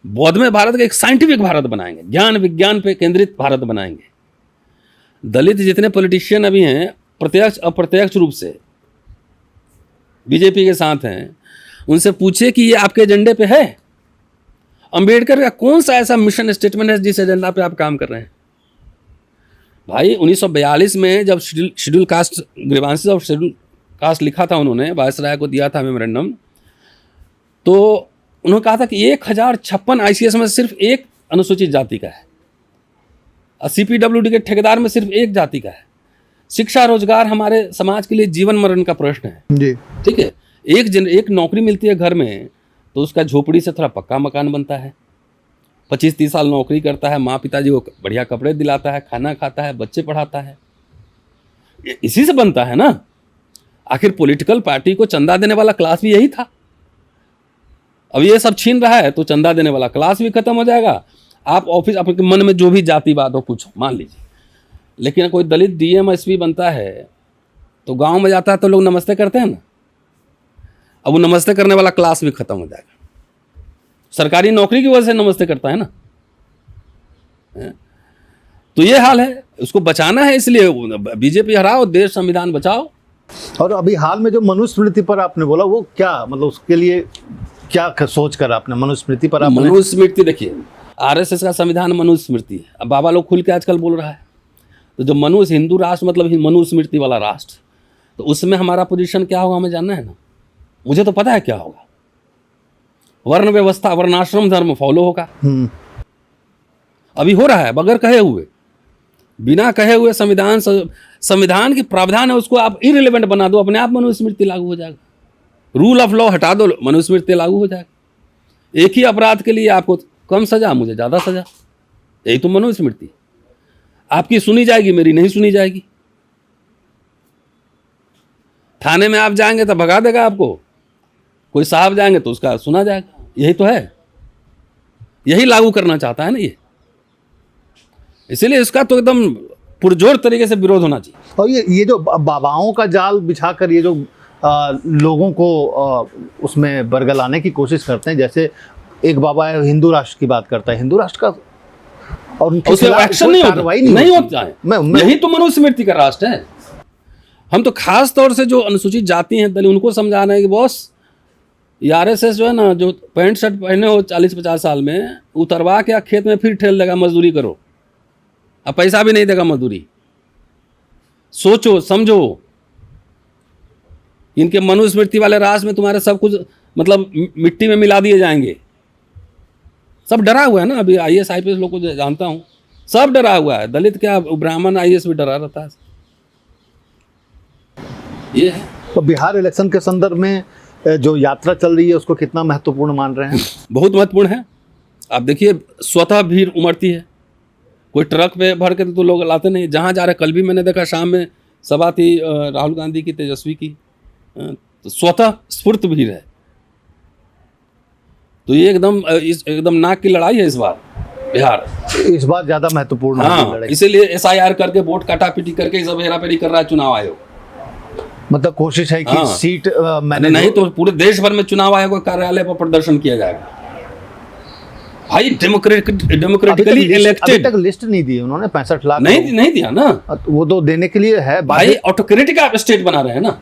बौद्धमय भारत का एक साइंटिफिक भारत बनाएंगे, ज्ञान विज्ञान पे केंद्रित भारत बनाएंगे। दलित जितने पॉलिटिशियन अभी हैं, प्रत्यक्ष अप्रत्यक्ष रूप से बीजेपी के साथ हैं, उनसे पूछे कि ये आपके एजेंडे पे है। अंबेडकर का कौन सा ऐसा मिशन स्टेटमेंट है जिस एजेंडा पे आप काम कर रहे हैं? भाई 1942 में जब schedule caste, grievances of schedule caste लिखा था उन्होंने, वायसराय को दिया था मेमोरेंडम, तो उन्होंने कहा था कि 1056 ICS में सिर्फ एक अनुसूचित जाति का है, और CPWD के ठेकेदार में सिर्फ एक जाति का है। शिक्षा रोजगार हमारे समाज के लिए जीवन मरण का प्रश्न है जी। ठीक है। एक नौकरी मिलती है घर में, तो उसका झोपड़ी से थोड़ा पक्का मकान बनता है। 25-30 साल नौकरी करता है, माँ पिताजी को बढ़िया कपड़े दिलाता है, खाना खाता है, बच्चे पढ़ाता है, इसी से बनता है ना। आखिर पॉलिटिकल पार्टी को चंदा देने वाला क्लास भी यही था। अब ये सब छीन रहा है तो चंदा देने वाला क्लास भी खत्म हो जाएगा। आप ऑफिस, आपके मन में जो भी जातिवाद हो कुछ मान लीजिए, लेकिन कोई दलित DM SP बनता है तो गांव में जाता है तो लोग नमस्ते करते हैं ना। अब वो नमस्ते करने वाला क्लास भी खत्म हो जाएगा। सरकारी नौकरी की वजह से नमस्ते करता है ना। तो ये हाल है, उसको बचाना है, इसलिए बीजेपी हराओ, देश संविधान बचाओ। और अभी हाल में जो मनुस्मृति पर आपने बोला, वो क्या मतलब उसके लिए क्या सोच कर आपने मनुस्मृति पर आपने? मनुस्मृति देखिए, RSS का संविधान मनुस्मृति है। अब बाबा लोग खुल के आजकल बोल रहा है, तो जो मनुष्य हिंदू राष्ट्र मतलब मनुस्मृति वाला राष्ट्र, तो उसमें हमारा पोजीशन क्या होगा हमें जानना है ना। मुझे तो पता है क्या होगा। वर्ण व्यवस्था, वर्णाश्रम धर्म फॉलो होगा। अभी हो रहा है बगैर कहे हुए, बिना कहे हुए संविधान की प्रावधान है उसको आप इररिलेवेंट बना दो, अपने आप मनुस्मृति लागू हो जाएगा। रूल ऑफ लॉ हटा दो, मनुस्मृति लागू हो जाएगा। एक ही अपराध के लिए आपको कम सजा, मुझे ज्यादा सजा, यही तो मनुस्मृति। आपकी सुनी जाएगी, मेरी नहीं सुनी जाएगी। थाने में आप जाएंगे तो भगा देगा आपको, कोई साहब जाएंगे तो उसका सुना जाएगा। यही तो है, यही लागू करना चाहता है ना ये। इसीलिए इसका तो एकदम पुरजोर तरीके से विरोध होना चाहिए। और ये जो बाबाओं का जाल बिछाकर ये जो लोगों को उसमें बरगलाने की कोशिश करते हैं, जैसे एक बाबा है हिंदू राष्ट्र की बात करता है, हिंदू राष्ट्र का और उनके खिलाफ एक्शन नहीं होता है। यही तो मनुस्मृति का राष्ट्र है। हम तो खास तौर से जो अनुसूचित जाति हैं दलित, उनको समझाना है कि बॉस RSS जो है ना, जो पैंट शर्ट पहने हो 40-50 साल में, उतरवा के खेत में फिर ठेल देगा, मजदूरी करो, अब पैसा भी नहीं देगा मजदूरी। सोचो समझो, इनके मनुस्मृति वाले राष्ट्र में तुम्हारे सब कुछ मतलब मिट्टी में मिला दिए जाएंगे। सब डरा हुआ है ना, अभी IAS IPS लोग को जानता हूँ, सब डरा हुआ है। दलित क्या, ब्राह्मण IAS भी डरा रहता है। ये है। तो बिहार इलेक्शन के संदर्भ में जो यात्रा चल रही है उसको कितना महत्वपूर्ण मान रहे हैं? बहुत महत्वपूर्ण है। आप देखिए स्वतः भीड़ उमड़ती है, कोई ट्रक पे भर के तो लोग लाते नहीं, जहाँ जा रहे। कल भी मैंने देखा शाम में सभा थी राहुल गांधी की, तेजस्वी की, तो स्वतः स्फूर्त भीड़ है। तो ये एकदम नाक की लड़ाई है इस बार बिहार। इस बार ज्यादा महत्वपूर्ण है। हाँ, इसीलिए SIR करके वोट काटापीटी करके सब हेराफेरी कर रहा है चुनाव आयोग। मतलब कोशिश है कि सीट मैंने नहीं तो पूरे देश भर में चुनाव आयोग कार्यालय पर प्रदर्शन किया जाएगा। भाई डेमोक्रेटिकली इलेक्टेड। अभी तक लिस्ट नहीं दी उन्होंने, 65 लाख नहीं दिया ना। वो तो देने के लिए है भाई, ऑटोक्रेटिक आप स्टेट बना रहे हैं ना।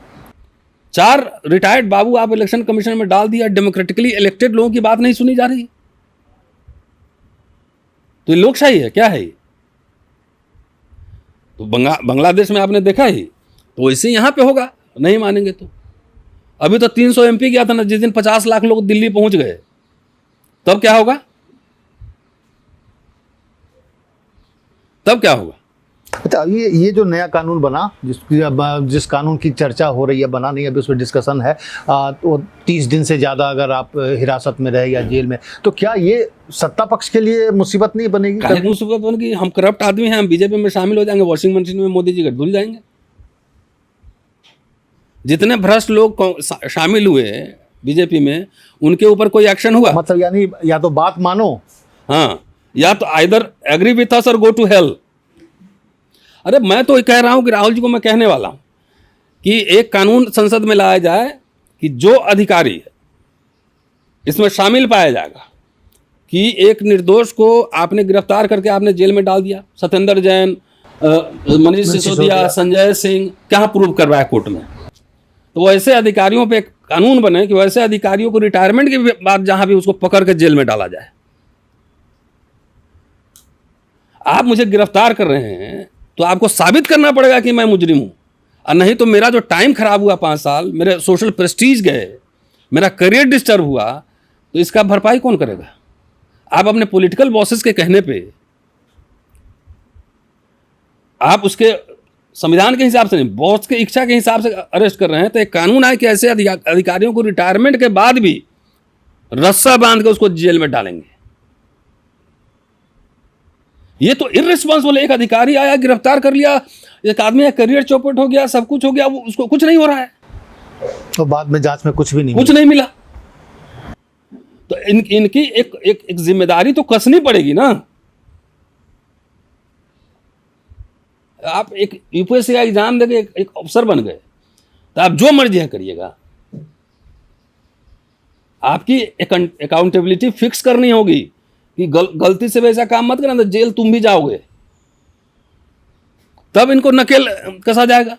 4 रिटायर्ड बाबू आप इलेक्शन कमीशन में डाल दिया, डेमोक्रेटिकली इलेक्टेड लोगों की बात नहीं सुनी जा रही। तो ये लोकशाही है क्या है ये? तो बांग्लादेश में आपने देखा ही, तो वैसे यहाँ पे होगा, नहीं मानेंगे तो। अभी तो 300 MP गया था ना, जिस दिन 50 लाख लोग दिल्ली पहुंच गए, तब क्या होगा? तब क्या होगा? अच्छा, ये जो नया कानून बना, जिस कानून की चर्चा हो रही है, बना नहीं अभी, उस पर डिस्कशन है, तो 30 दिन से ज़्यादा अगर आप हिरासत में रहे या जेल में, तो क्या ये सत्ता पक्ष के लिए मुसीबत नहीं बनेगी? क्या मुसीबत बनेगी? हम करप्ट आदमी हैं, हम बीजेपी में शामिल हो जाएंगे, वॉशिंग मशीन में मोदी जी का धुल जाएंगे। जितने भ्रष्ट लोग शामिल हुए बीजेपी में, उनके ऊपर कोई एक्शन हुआ? मतलब यानी या तो बात मानो, हाँ, या तो आइदर एग्री विथ अस और गो टू हेल। अरे मैं तो कह रहा हूं कि राहुल जी को मैं कहने वाला हूं कि एक कानून संसद में लाया जाए कि जो अधिकारी इसमें शामिल पाया जाएगा कि एक निर्दोष को आपने गिरफ्तार करके आपने जेल में डाल दिया, सत्येंद्र जैन, मनीष सिसोदिया, संजय सिंह, क्या प्रूव करवाया कोर्ट में, तो वैसे अधिकारियों पे एक कानून बने कि वैसे अधिकारियों को रिटायरमेंट के बाद जहां भी उसको पकड़ के जेल में डाला जाए। आप मुझे गिरफ्तार कर रहे हैं तो आपको साबित करना पड़ेगा कि मैं मुजरिम हूं, और नहीं तो मेरा जो टाइम खराब हुआ 5 साल, मेरे सोशल प्रेस्टीज गए, मेरा करियर डिस्टर्ब हुआ, तो इसका भरपाई कौन करेगा? आप अपने पॉलिटिकल बॉसेस के कहने पे आप उसके संविधान के हिसाब से नहीं, बॉस के इच्छा के हिसाब से अरेस्ट कर रहे हैं, तो एक कानून है कि ऐसे अधिकारियों को रिटायरमेंट के बाद भी रस्सा बांध के उसको जेल में डालेंगे। ये तो इर्रिस्पॉन्सिबल। एक अधिकारी आया, गिरफ्तार कर लिया, एक आदमी का करियर चौपट हो गया, सब कुछ हो गया, वो उसको कुछ नहीं हो रहा है, तो बाद में जांच में कुछ भी नहीं कुछ नहीं मिला। तो इनकी एक जिम्मेदारी तो कसनी पड़ेगी ना। आप एक यूपीएससी का एग्जाम देके एक अफसर बन गए तो आप जो मर्जी है करिएगा, आपकी अकाउंटेबिलिटी फिक्स करनी होगी कि गलती से वैसा काम मत करना तो जेल तुम भी जाओगे, तब इनको नकेल कसा जाएगा।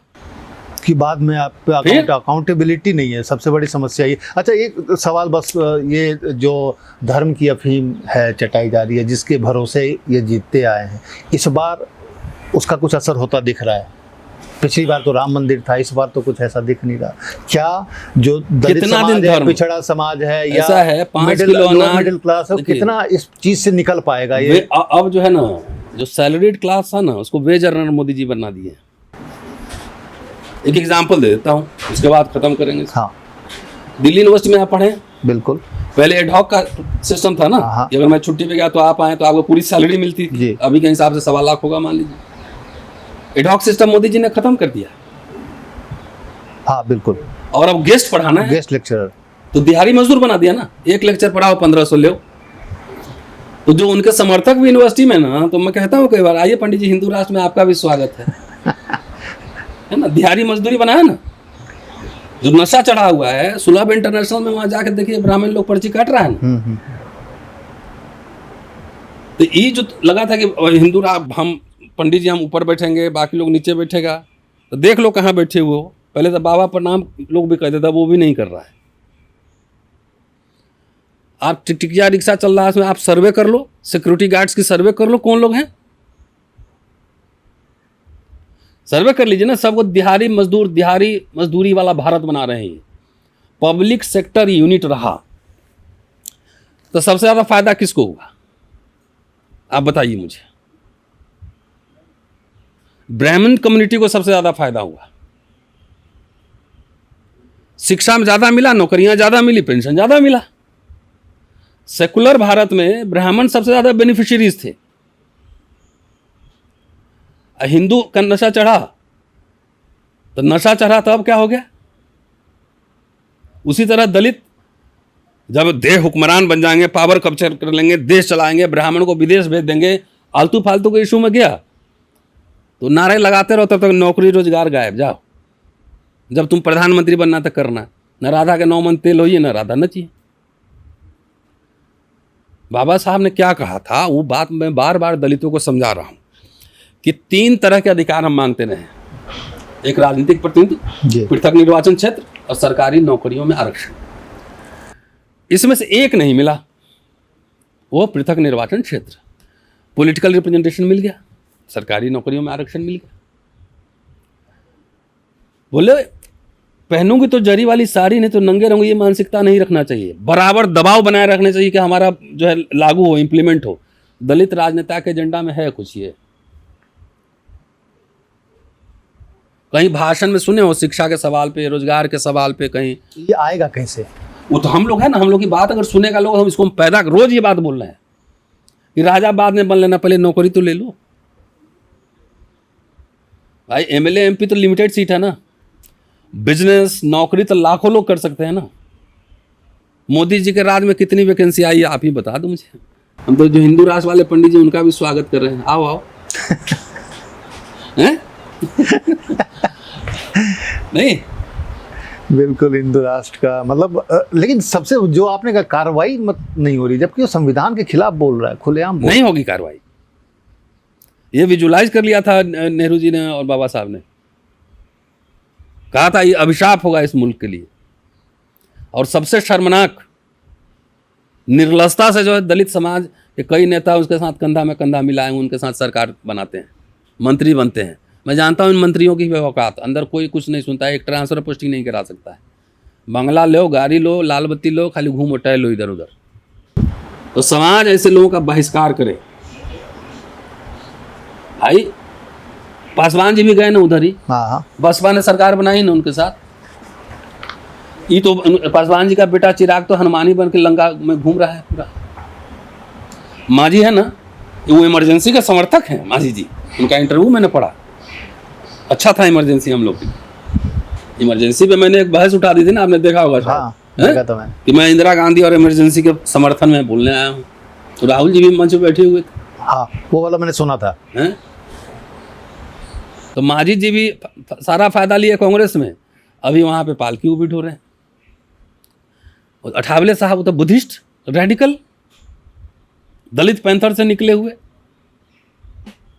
कि बाद में आप पे अकाउंटेबिलिटी नहीं है, सबसे बड़ी समस्या ये। अच्छा, एक सवाल बस, ये जो धर्म की अफीम है चटाई जा रही है, जिसके भरोसे ये जीतते आए हैं, इस बार उसका कुछ असर होता दिख रहा है? पिछली बार तो राम मंदिर था, इस बार तो कुछ ऐसा दिख नहीं रहा। क्या जो दलित समाज है, पिछड़ा समाज है, या ऐसा है 5 किलो अनाज, मिडिल क्लास है, कितना इस चीज से निकल पाएगा ये? अब जो है ना, जो सैलरीड क्लास था ना, उसको वेज अर्नर मोदी जी बना दिए। एक एग्जांपल दे देता हूँ, उसके बाद खत्म करेंगे। हाँ, दिल्ली यूनिवर्सिटी में आप पढ़े, बिल्कुल पहले एडहॉक का सिस्टम था ना, कि अगर मैं छुट्टी पे गया तो आप आए तो आपको पूरी सैलरी मिलती थी। अभी के हिसाब से 1.25 लाख होगा मान लीजिए। एडहॉक सिस्टम मोदी जी ने खत्म कर दिया। हाँ बिल्कुल। और अब गेस्ट पढ़ाना है, गेस्ट लेक्चरर, तो दिहाड़ी मजदूर बना दिया ना। एक लेक्चर पढ़ाओ 1500 लो। तो जो उनके समर्थक भी यूनिवर्सिटी में ना, तो मैं कहता हूँ कई बार, आइए पंडित जी, हिंदू राष्ट्र में आपका भी स्वागत है ना। दिहाड़ी मजदूरी बनाया ना। जो नशा चढ़ा हुआ है, सुलभ इंटरनेशनल में वहां जाकर देखिए, ब्राह्मण लोग पर्ची काट रहा है ना। तो ये जो लगा था कि हिंदू हम पंडित जी हम ऊपर बैठेंगे, बाकी लोग नीचे बैठेगा, तो देख लो कहाँ बैठे हुए हो। पहले तो बाबा प्रणाम लोग भी कहते थे, वो भी नहीं कर रहा है। आप टिकटिकिया रिक्शा चल रहा है, उसमें आप सर्वे कर लो, सिक्योरिटी गार्ड्स की सर्वे कर लो, कौन लोग हैं, सर्वे कर लीजिए ना। सबको दिहाड़ी मजदूरी वाला भारत बना रहे हैं। पब्लिक सेक्टर यूनिट रहा तो सबसे ज्यादा फायदा किसको हुआ, आप बताइए मुझे। ब्राह्मण कम्युनिटी को सबसे ज्यादा फायदा हुआ। शिक्षा में ज्यादा मिला, नौकरियां ज्यादा मिली, पेंशन ज्यादा मिला। सेकुलर भारत में ब्राह्मण सबसे ज्यादा बेनिफिशियरीज थे। हिंदू का नशा चढ़ा, तो नशा चढ़ा तो अब क्या हो गया। उसी तरह दलित जब देश हुक्मरान बन जाएंगे, पावर कैप्चर कर लेंगे, देश चलाएंगे, ब्राह्मण को विदेश भेज देंगे, आलतू फालतू के इशू में गया तो नारे लगाते रहो, तब तक नौकरी रोजगार गायब। जाओ, जब तुम प्रधानमंत्री बनना तो करना, न राधा के 9 मन तेल होइए, न राधा नचिए। बाबा साहब ने क्या कहा था, वो बात मैं बार बार दलितों को समझा रहा हूं कि 3 तरह के अधिकार हम मांगते रहे। एक राजनीतिक प्रतिनिधि, पृथक निर्वाचन क्षेत्र, और सरकारी नौकरियों में आरक्षण। इसमें से एक नहीं मिला, वो पृथक निर्वाचन क्षेत्र। पॉलिटिकल रिप्रेजेंटेशन मिल गया, सरकारी नौकरियों में आरक्षण मिल गया। बोले पहनूंगी तो जरी वाली साड़ी, नहीं तो नंगे रहूंगी, ये मानसिकता नहीं रखना चाहिए। बराबर दबाव बनाए रखना चाहिए कि हमारा जो है लागू हो, इंप्लीमेंट हो। दलित राजनेता के एजेंडा में है कुछ ये। कहीं भाषण में सुने हो शिक्षा के सवाल पे, रोजगार के सवाल पे, कहीं ये आएगा कैसे? वो तो हम लोग है ना, हम लोग की बात अगर सुनेगा लोग, हम इसको पैदा रोज ये बात बोल रहे हैं कि राजा बाद में बन लेना, पहले नौकरी तो ले लो भाई। एमएलए एमपी तो लिमिटेड सीट है ना, बिजनेस नौकरी तो लाखों लोग कर सकते हैं ना। मोदी जी के राज में कितनी वैकेंसी आई है, आप ही बता दो मुझे। हम तो जो हिंदू राष्ट्र वाले पंडित जी, उनका भी स्वागत कर रहे हैं, आओ आओ हैं। नहीं। बिल्कुल हिंदू राष्ट्र का मतलब लेकिन सबसे जो आपने कहा कार्रवाई मत नहीं हो रही, जबकि वो संविधान के खिलाफ बोल रहा है, खुलेआम बोल नहीं होगी कार्रवाई। ये विजुलाइज कर लिया था नेहरू जी ने और बाबा साहब ने, कहा था ये अभिशाप होगा इस मुल्क के लिए। और सबसे शर्मनाक निर्लजता से जो है दलित समाज के कई नेता उसके साथ कंधा में कंधा मिलाए हुए उनके साथ सरकार बनाते हैं, मंत्री बनते हैं। मैं जानता हूं इन मंत्रियों की औकात, अंदर कोई कुछ नहीं सुनता है, एक ट्रांसफर पोस्टिंग नहीं करा सकता है। बंगला लो, गाड़ी लो, लाल बत्ती लो, खाली घूमो टहलो इधर उधर। तो समाज ऐसे लोगों का बहिष्कार करे। भाई पासवान जी भी गए ना उधर ही, हाँ बसपा ने सरकार बनाई ना उनके साथ। ये तो पासवान जी का बेटा चिराग तो हनुमानी बन के लंका में घूम रहा है पूरा। मांझी है ना, वो इमरजेंसी का समर्थक है मांझी जी, उनका इंटरव्यू मैंने पढ़ा, अच्छा था इमरजेंसी हम लोग की। इमरजेंसी पे मैंने एक बहस उठा दी थी ना, आपने देखा होगा शायद, देखा तो मैंने। कि मैं इंदिरा गांधी और इमरजेंसी के समर्थन में बोलने आया हूँ। तो राहुल जी भी मंच पे बैठे हुए थे। हाँ वो वाला मैंने सुना था। हैं? तो मांझी जी भी सारा फायदा लिए कांग्रेस में, अभी वहां पे पालकी भी ढो रहे हैं। और अठावले साहब वो तो बुद्धिस्ट रेडिकल दलित पैंथर से निकले हुए,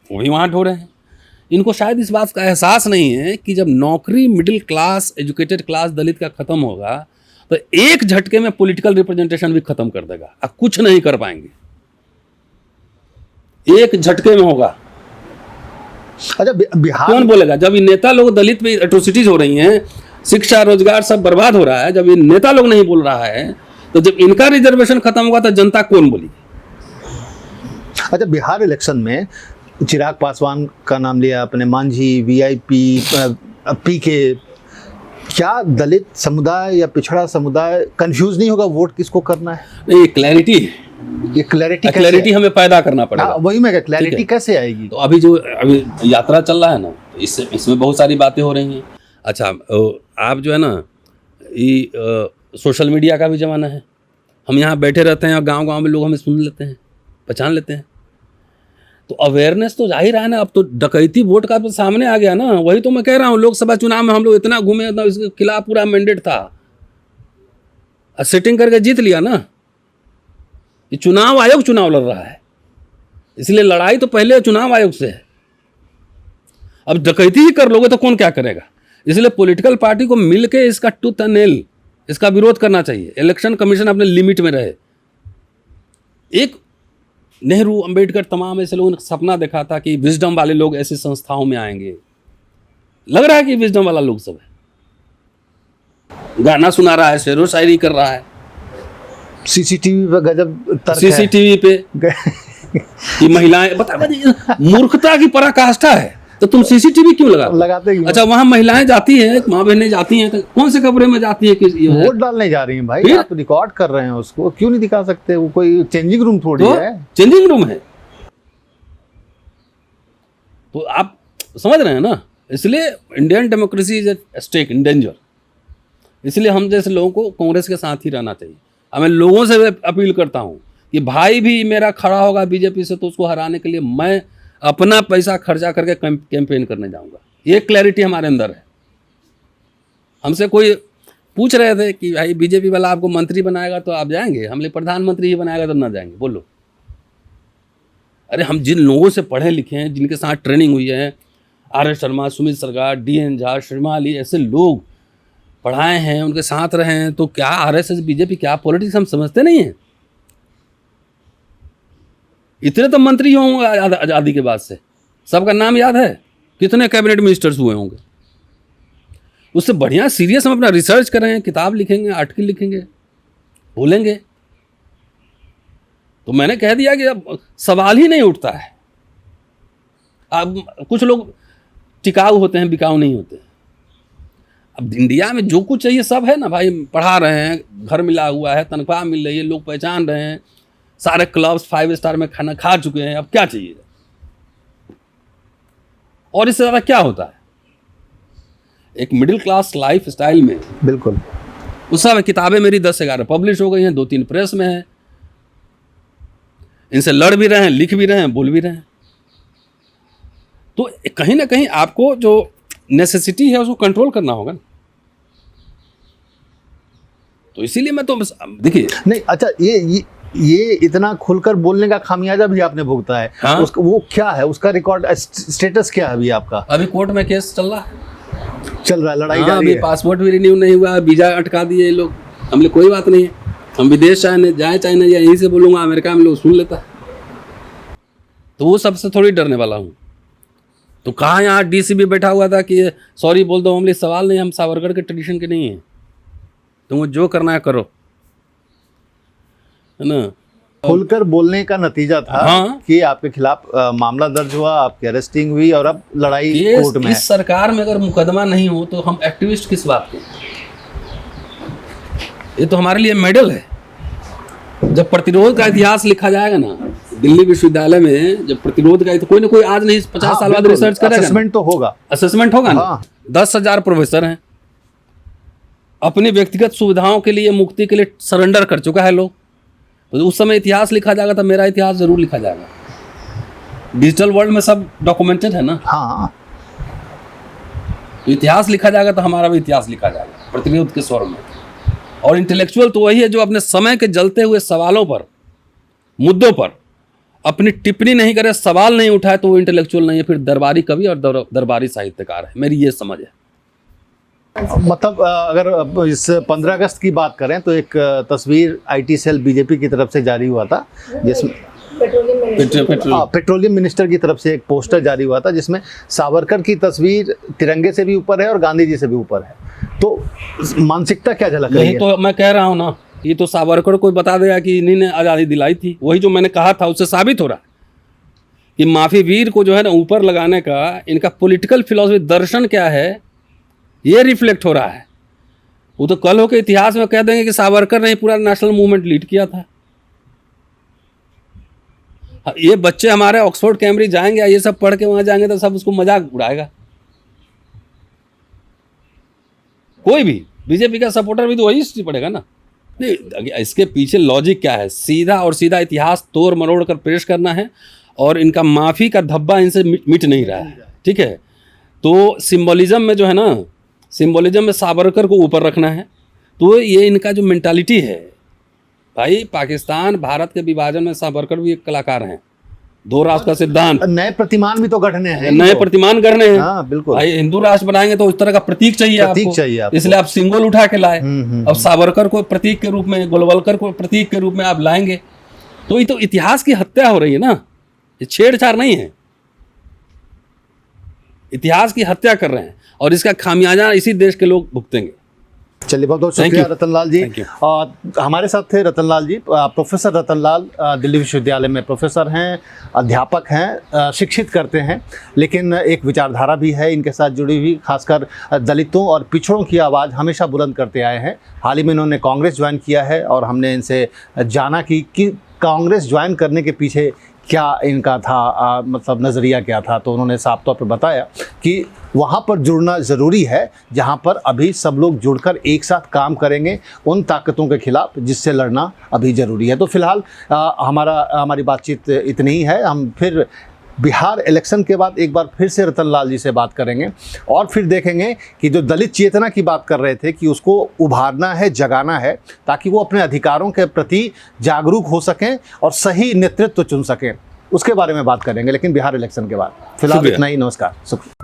वो भी वहां ढो रहे हैं। इनको शायद इस बात का एहसास नहीं है कि जब नौकरी मिडिल क्लास एजुकेटेड क्लास दलित का खत्म होगा तो एक झटके में पॉलिटिकल रिप्रेजेंटेशन भी खत्म कर देगा, अब कुछ नहीं कर पाएंगे, एक झटके में होगा। अच्छा बिहार कौन बोलेगा जब ये नेता लोग दलित पे एट्रोसिटीज हो रही हैं, शिक्षा रोजगार सब बर्बाद हो रहा है, जब ये नेता लोग नहीं बोल रहा है तो जब इनका रिजर्वेशन खत्म होगा तो जनता कौन बोली? अच्छा बिहार इलेक्शन में चिराग पासवान का नाम लिया आपने, मांझी, वीआईपी, पीके, क्या दलित समुदाय या पिछड़ा समुदाय कंफ्यूज नहीं होगा वोट किसको करना है? नहीं, क्लैरिटी, ये क्लैरिटी हमें पैदा करना पड़ेगा। वही मैं क्लैरिटी कैसे आएगी? तो अभी यात्रा चल रहा है ना, तो इसमें बहुत सारी बातें हो रही हैं। अच्छा आप जो है ना, ये सोशल मीडिया का भी ज़माना है, हम यहाँ बैठे रहते हैं और गांव-गांव में लोग हमें सुन लेते हैं, पहचान लेते हैं, तो अवेयरनेस तो जाहिर है ना। अब तो डकैती वोट का तो सामने आ गया ना, वही तो मैं कह रहा हूँ। लोकसभा चुनाव में हम लोग इतना घूमे, इसके खिलाफ पूरा मैंडेट था, सेटिंग करके जीत लिया ना। ये चुनाव आयोग चुनाव लड़ रहा है, इसलिए लड़ाई तो पहले चुनाव आयोग से है। अब डकैती ही कर लोगे तो कौन क्या करेगा? इसलिए पॉलिटिकल पार्टी को मिलके इसका टूथ एंड नेल, इसका विरोध करना चाहिए। इलेक्शन कमीशन अपने लिमिट में रहे। एक नेहरू, अंबेडकर, तमाम ऐसे लोगों ने सपना देखा था कि विजडम वाले लोग ऐसी संस्थाओं में आएंगे। लग रहा है कि विजडम वाला लोग सब है, गाना सुना रहा है, शेरो शायरी कर रहा है, सीसीटीवी पे गजब तर्क है। सीसीटीवी पे कि महिलाएं, बता मूर्खता की पराकाष्ठा है। तो तुम सीसीटीवी क्यों लगाते क्यों? अच्छा वहां महिलाएं जाती हैं, माँ बहनें जाती हैं, तो कौन से कमरे में जाती है कि वोट डालने जा रही हैं भाई, आप रिकॉर्ड कर रहे हैं उसको, क्यों नहीं दिखा सकते? वो कोई चेंजिंग रूम थोड़ी है, चेंजिंग रूम है। तो आप समझ रहे हैं ना, इसलिए Indian democracy is at stake, in danger. इसलिए हम जैसे लोगों को कांग्रेस के साथ ही रहना चाहिए। मैं लोगों से अपील करता हूं कि भाई भी मेरा खड़ा होगा बीजेपी से तो उसको हराने के लिए मैं अपना पैसा खर्चा करके कैंपेन करने जाऊंगा। ये क्लैरिटी हमारे अंदर है। हमसे कोई पूछ रहे थे कि भाई बीजेपी वाला आपको मंत्री बनाएगा तो आप जाएंगे? हमने प्रधानमंत्री ही बनाएगा तो ना जाएंगे, बोलो। अरे हम जिन लोगों से पढ़े लिखे हैं, जिनके साथ ट्रेनिंग हुई है, आर.एस. शर्मा, सुमित सरकार, डी.एन. झा, शर्मा अली, ऐसे लोग पढ़ाए हैं, उनके साथ रहे हैं, तो क्या आरएसएस बीजेपी क्या पॉलिटिक्स हम समझते नहीं हैं? इतने तो मंत्री होंगे आज़ादी के बाद से, सबका नाम याद है, कितने कैबिनेट मिनिस्टर्स हुए होंगे। उससे बढ़िया सीरियस हम अपना रिसर्च करें, किताब लिखेंगे, आर्टिकल लिखेंगे, बोलेंगे। तो मैंने कह दिया कि अब सवाल ही नहीं उठता है। अब कुछ लोग टिकाऊ होते हैं, बिकाऊ नहीं होते। अब इंडिया में जो कुछ चाहिए सब है ना भाई, पढ़ा रहे हैं, घर मिला हुआ है, तनख्वाह मिल रही है, लोग पहचान रहे हैं, सारे क्लब्स 5 स्टार में खाना खा चुके हैं, अब क्या चाहिए? और इससे ज़्यादा क्या होता है? एक मिडिल क्लास लाइफ स्टाइल में बिल्कुल। उस समय किताबें मेरी 10-11 पब्लिश हो गई हैं, 2-3 प्रेस में हैं, इनसे लड़ भी रहे हैं, लिख भी रहे हैं, बोल भी रहे हैं। तो कहीं ना कहीं आपको जो नेसेसिटी है, उसको कंट्रोल करना होगा ना। तो इसीलिए मैं तो देखिए नहीं, अच्छा, ये इतना खुलकर बोलने का खामियाजा भी आपने भुगता है। हाँ? वो क्या है, उसका रिकॉर्ड स्टेटस क्या है अभी आपका? अभी कोर्ट में केस चल रहा है, लड़ाई हाँ, जारी अभी है। पासपोर्ट भी रिन्यू नहीं हुआ, वीजा अटका दिए ये लोग। हमने कोई बात नहीं है, हम विदेश जाए चाहे नहीं, यहीं से बोलूँगा, अमेरिका में लोग सुन लेता है। तो वो सबसे थोड़ी डरने वाला हूँ। तो कहाँ यहाँ डीसीपी बैठा हुआ था कि सॉरी बोल दो, हमले सवाल नहीं, हम सावरकर के ट्रेडिशन के नहीं हैं, तुमको जो करना है करो, है ना। खुलकर बोलने का नतीजा था हाँ। कि आपके खिलाफ मामला दर्ज हुआ, आपकी अरेस्टिंग हुई और अब लड़ाई कोर्ट में है। इस सरकार में अगर मुकदमा नहीं हो तो हम एक्टिविस्ट किस बात के? ये तो हमारे लिए मेडल है। जब प्रतिरोध का इतिहास लिखा जाएगा ना दिल्ली विश्वविद्यालय में, जब प्रतिरोध का, तो कोई ना कोई आज नहीं 50 साल बाद रिसर्च करेगा, असेसमेंट तो होगा, असेसमेंट होगा ना। हाँ। 10,000 प्रोफेसर हैं, अपनी व्यक्तिगत सुविधाओं के लिए, मुक्ति के लिए सरेंडर कर चुका है लोग। तो उस समय इतिहास लिखा जाएगा तो मेरा इतिहास जरूर लिखा जाएगा। डिजिटल वर्ल्ड में सब डॉक्यूमेंटेड है ना। हाँ। तो इतिहास लिखा जाएगा तो हमारा भी इतिहास लिखा जाएगा प्रतिरोध के स्वर में। और इंटेलेक्चुअल तो वही है जो अपने समय के जलते हुए सवालों पर, मुद्दों पर अपनी टिप्पणी नहीं करे, सवाल नहीं उठाए, तो वो इंटेलेक्चुअल नहीं है, फिर दरबारी कवि और दरबारी साहित्यकार है। मेरी ये समझ है। मतलब अगर इस 15 अगस्त की बात करें तो एक तस्वीर आईटी सेल बीजेपी की तरफ से जारी हुआ था, जिसमें पेट्रोलियम मिनिस्टर की तरफ से एक पोस्टर जारी हुआ था, जिसमें सावरकर की तस्वीर तिरंगे से भी ऊपर है और गांधी जी से भी ऊपर है। तो मानसिकता क्या झलक रही है? यही तो मैं कह रहा हूँ ना, ये तो सावरकर को बता देगा कि इन्हीं ने आज़ादी दिलाई थी। वही जो मैंने कहा था उससे साबित हो रहा है कि माफी वीर को जो है ना ऊपर लगाने का इनका पॉलिटिकल फिलॉसफी, दर्शन क्या है, ये रिफ्लेक्ट हो रहा है। वो तो कल होकर इतिहास में कह देंगे कि सावरकर ने पूरा नेशनल मूवमेंट लीड किया था। ये बच्चे हमारे ऑक्सफोर्ड कैम्ब्रिज जाएंगे, ये सब पढ़ के वहां जाएंगे तो सब उसको मजाक उड़ाएगा। कोई भी बीजेपी का सपोर्टर भी तो वही हिस्ट्री पढ़ेगा ना। नहीं, इसके पीछे लॉजिक क्या है? सीधा और सीधा इतिहास तोड़ मरोड़ कर पेश करना है, और इनका माफी का धब्बा इनसे मिट नहीं रहा है। ठीक है, तो सिंबोलिज्म में जो है ना, सिंबोलिज्म में सावरकर को ऊपर रखना है। तो ये इनका जो मेंटालिटी है भाई, पाकिस्तान भारत के विभाजन में सावरकर भी एक कलाकार हैं। 2 राष्ट्र का सिद्धांत, नए प्रतिमान भी तो गढ़ने हैं, नए प्रतिमान गढ़ने हैं। हाँ, बिल्कुल। भाई हिंदू राष्ट्र बनाएंगे तो उस तरह का प्रतीक चाहिए आपको। इसलिए आप सिंबल उठा के लाए। अब सावरकर को प्रतीक के रूप में, गोलवलकर को प्रतीक के रूप में आप लाएंगे, तो ये तो इतिहास की हत्या हो रही है ना। ये छेड़छाड़ नहीं है, इतिहास की हत्या कर रहे हैं, और इसका खामियाजा इसी देश के लोग भुगतेंगे। चलिए, बहुत बहुत शुक्रिया रतनलाल जी। हमारे साथ थे रतनलाल जी, प्रोफेसर रतनलाल दिल्ली विश्वविद्यालय में प्रोफेसर हैं, अध्यापक हैं, शिक्षित करते हैं, लेकिन एक विचारधारा भी है इनके साथ जुड़ी हुई। खासकर दलितों और पिछड़ों की आवाज़ हमेशा बुलंद करते आए हैं। हाल ही में इन्होंने कांग्रेस ज्वाइन किया है, और हमने इनसे जाना कि कांग्रेस ज्वाइन करने के पीछे क्या इनका था, मतलब नज़रिया क्या था। तो उन्होंने साफ तौर पर बताया कि वहाँ पर जुड़ना ज़रूरी है जहाँ पर अभी सब लोग जुड़कर एक साथ काम करेंगे उन ताकतों के खिलाफ जिससे लड़ना अभी ज़रूरी है। तो फिलहाल हमारी बातचीत इतनी ही है। हम फिर बिहार इलेक्शन के बाद एक बार फिर से रतनलाल जी से बात करेंगे, और फिर देखेंगे कि जो दलित चेतना की बात कर रहे थे कि उसको उभारना है, जगाना है, ताकि वो अपने अधिकारों के प्रति जागरूक हो सकें और सही नेतृत्व चुन सकें, उसके बारे में बात करेंगे, लेकिन बिहार इलेक्शन के बाद। फिलहाल इतना ही, नमस्कार, शुक्रिया।